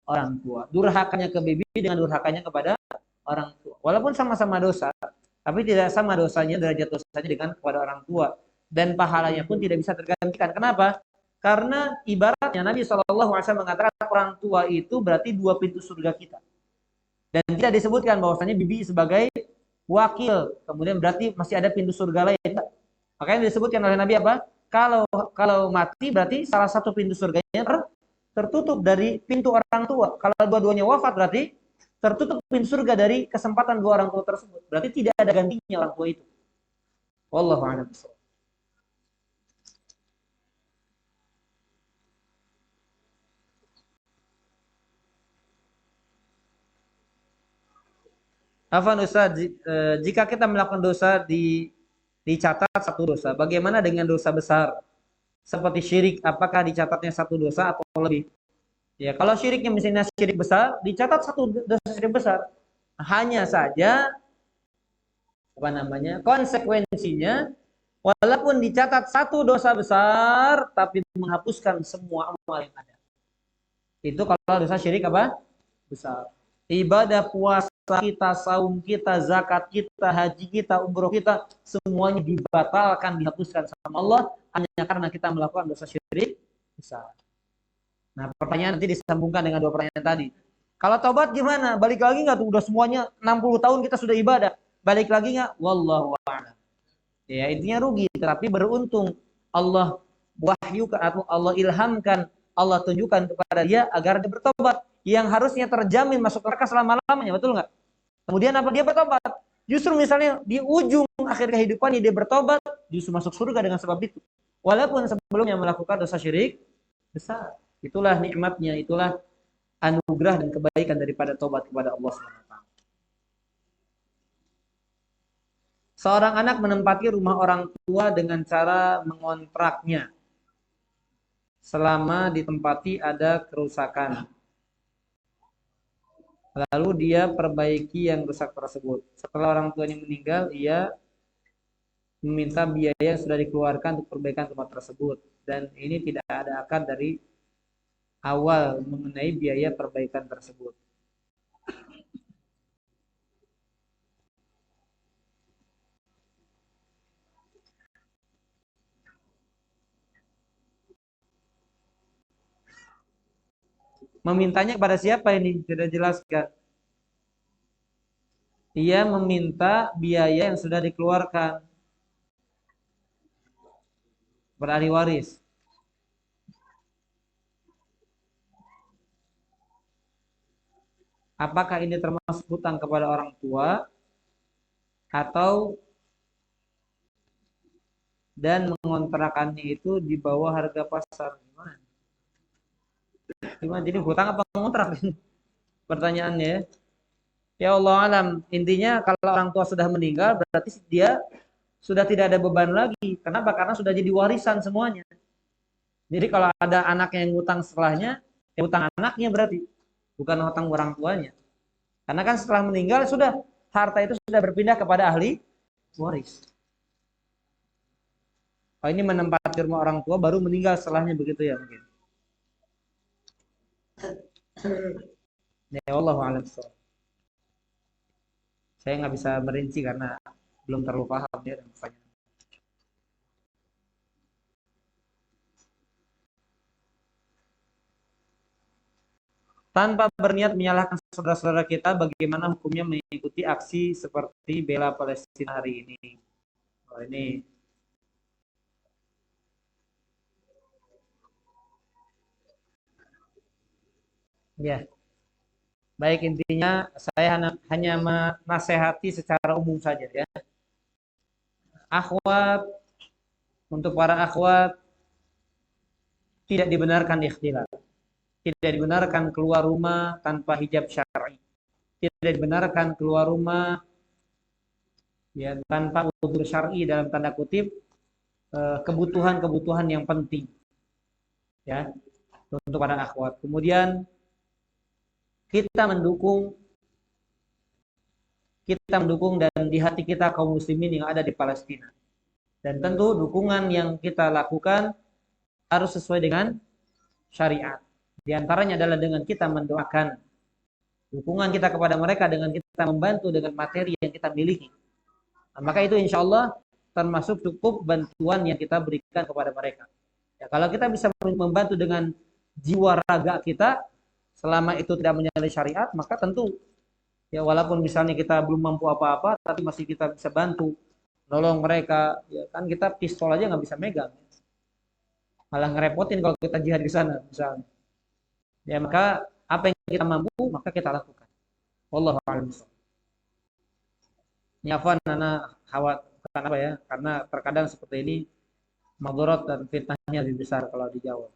orang tua. Durhakanya ke bibi dengan durhakanya kepada orang tua. Walaupun sama-sama dosa, tapi tidak sama dosanya, derajat dosanya dengan kepada orang tua. Dan pahalanya pun tidak bisa tergantikan. Kenapa? Karena ibaratnya Nabi SAW mengatakan orang tua itu berarti dua pintu surga kita. Dan tidak disebutkan bahwasanya bibi sebagai wakil. Kemudian berarti masih ada pintu surga lain. Makanya disebutkan oleh Nabi apa? Kalau mati berarti salah satu pintu surganya tertutup dari pintu orang tua. Kalau dua-duanya wafat berarti tertutup pintu surga dari kesempatan dua orang tua tersebut. Berarti tidak ada gantinya orang tua itu. Wallahu a'lam bishawab. Afan Ustaz, jika kita melakukan dosa dicatat satu dosa, bagaimana dengan dosa besar seperti syirik? Apakah dicatatnya satu dosa atau lebih? Ya, kalau syiriknya misalnya syirik besar, dicatat satu dosa syirik besar. Hanya saja apa namanya? Konsekuensinya walaupun dicatat satu dosa besar tapi menghapuskan semua amal yang ada. Itu kalau dosa syirik apa? Besar. Ibadah puasa kita, saum kita, zakat kita, haji kita, umroh kita, semuanya dibatalkan, dihapuskan sama Allah hanya karena kita melakukan dosa syirik besar. Nah, pertanyaan nanti disambungkan dengan dua pertanyaan tadi. Kalau taubat gimana? Balik lagi nggak tuh? Udah semuanya 60 tahun kita sudah ibadah. Balik lagi nggak? Wallahu a'lam. Ya, intinya rugi, tapi beruntung Allah wahyukan atau Allah ilhamkan, Allah tunjukkan kepada dia agar dia bertobat. Yang harusnya terjamin masuk neraka selama-lamanya, betul nggak? Kemudian apa dia bertobat? Justru misalnya di ujung akhir kehidupannya dia bertobat, justru masuk surga dengan sebab itu. Walaupun sebelumnya melakukan dosa syirik besar. Itulah nikmatnya, itulah anugerah dan kebaikan daripada tobat kepada Allah SWT. Seorang anak menempati rumah orang tua dengan cara mengontraknya. Selama ditempati ada kerusakan. Lalu dia perbaiki yang rusak tersebut. Setelah orang tuanya meninggal, ia meminta biaya yang sudah dikeluarkan untuk perbaikan rumah tersebut. Dan ini tidak ada akad dari awal mengenai biaya perbaikan tersebut. Memintanya kepada siapa ini? Sudah jelaskan. Ia meminta biaya yang sudah dikeluarkan berahli waris. Apakah ini termasuk hutang kepada orang tua atau dan mengontrakannya itu di bawah harga pasar? Gimana? Gimana? Jadi hutang apa mengontrak? Pertanyaannya. Ya Allah alam. Intinya kalau orang tua sudah meninggal berarti dia sudah tidak ada beban lagi. Kenapa? Karena sudah jadi warisan semuanya. Jadi kalau ada anak yang ngutang setelahnya, ya utang anaknya berarti, bukan utang orang tuanya. Karena kan setelah meninggal sudah harta itu sudah berpindah kepada ahli waris. Oh, ini menempati rumah orang tua baru meninggal setelahnya begitu ya mungkin. Ya Allah alam. Saya nggak bisa merinci karena belum terlalu paham ya dan banyak. Tanpa berniat menyalahkan saudara-saudara kita, bagaimana hukumnya mengikuti aksi seperti bela Palestina hari ini? Oh, ini ya. Baik, intinya saya hanya menasehati secara umum saja ya. Akhwat, untuk para akhwat tidak dibenarkan ikhtilat. Tidak dibenarkan keluar rumah tanpa hijab syar'i. Tidak dibenarkan keluar rumah ya tanpa udzur syar'i dalam tanda kutip kebutuhan-kebutuhan yang penting ya untuk para akhwat. Kemudian kita mendukung dan di hati kita kaum muslimin yang ada di Palestina. Dan tentu dukungan yang kita lakukan harus sesuai dengan syariat. Di antaranya adalah dengan kita mendoakan, dukungan kita kepada mereka dengan kita membantu dengan materi yang kita miliki. Nah, maka itu insya Allah termasuk cukup bantuan yang kita berikan kepada mereka. Ya, kalau kita bisa membantu dengan jiwa raga kita, selama itu tidak menyalahi syariat, maka tentu ya walaupun misalnya kita belum mampu apa-apa, tapi masih kita bisa bantu, nolong mereka. Ya kan kita pistol aja nggak bisa megang, malah ngerepotin kalau kita jihad di sana misalnya. Ya maka apa yang kita mampu maka kita lakukan. Wallahu a'lam. Nyafan anak Kenapa ya? Karena terkadang seperti ini madharat dan fitnahnya lebih besar kalau dijawab.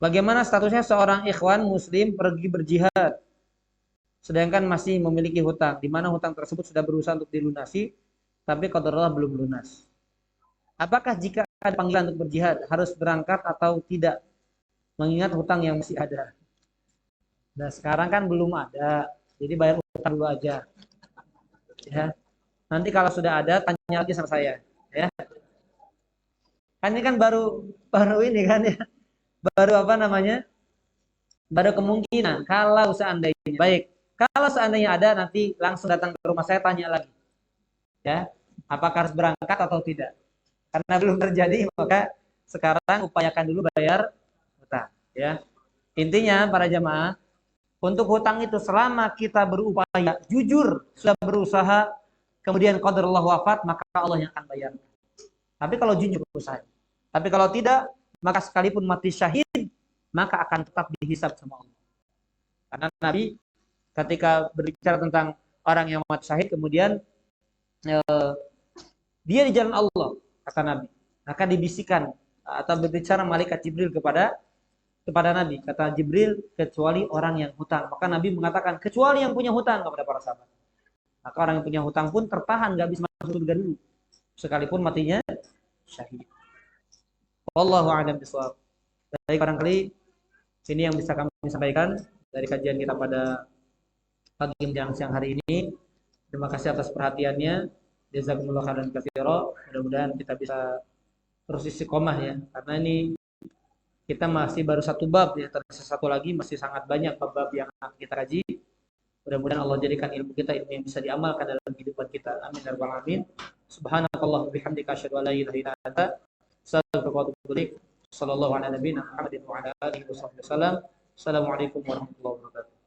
Bagaimana statusnya seorang ikhwan muslim pergi berjihad sedangkan masih memiliki hutang, di mana hutang tersebut sudah berusaha untuk dilunasi, tapi qadarullah belum lunas. Apakah jika ada panggilan untuk berjihad harus berangkat atau tidak, mengingat hutang yang masih ada? Nah sekarang kan belum ada, jadi bayar hutang dulu aja. Ya, nanti kalau sudah ada tanya lagi sama saya. Ya, kan ini kan baru baru ini kan ya, baru apa namanya? Baru kemungkinan kalau seandainya baik, kalau seandainya ada nanti langsung datang ke rumah saya tanya lagi. Ya, apakah harus berangkat atau tidak? Karena belum terjadi, maka sekarang upayakan dulu bayar hutang. Ya, intinya para jamaah, untuk hutang itu selama kita berupaya jujur, sudah berusaha, kemudian qadarullah wafat, maka Allah yang akan bayar. Tapi kalau jujur berusaha, tapi kalau tidak, maka sekalipun mati syahid, maka akan tetap dihisab sama Allah. Karena Nabi ketika berbicara tentang orang yang mati syahid, kemudian dia di jalan Allah, kata Nabi. Maka dibisikkan atau berbicara malaikat Jibril kepada Nabi. Kata Jibril, kecuali orang yang hutang. Maka Nabi mengatakan, kecuali yang punya hutang kepada para sahabat. Maka orang yang punya hutang pun tertahan, nggak bisa masuk surga dulu. Sekalipun matinya syahid. Wallahu a'lam bishawab. Baik, barangkali ini yang bisa kami sampaikan dari kajian kita pada pagi menjelang siang hari ini. Terima kasih atas perhatiannya. Jazakumullah khairan katsira. Mudah-mudahan kita bisa terus istiqomah ya. Karena ini kita masih baru satu bab ya, tersisa satu lagi, masih sangat banyak bab-bab yang kita kaji. Mudah-mudahan Allah jadikan ilmu kita ilmu yang bisa diamalkan dalam kehidupan kita. Amin ya rabbal alamin. Subhanakallah bihamdika asyhadu an la ilaha illa anta astaghfiruka wa atubu ilaik. Sallallahu ala nabiyina Muhammadin wa ala alihi wasallam. Assalamualaikum warahmatullahi wabarakatuh.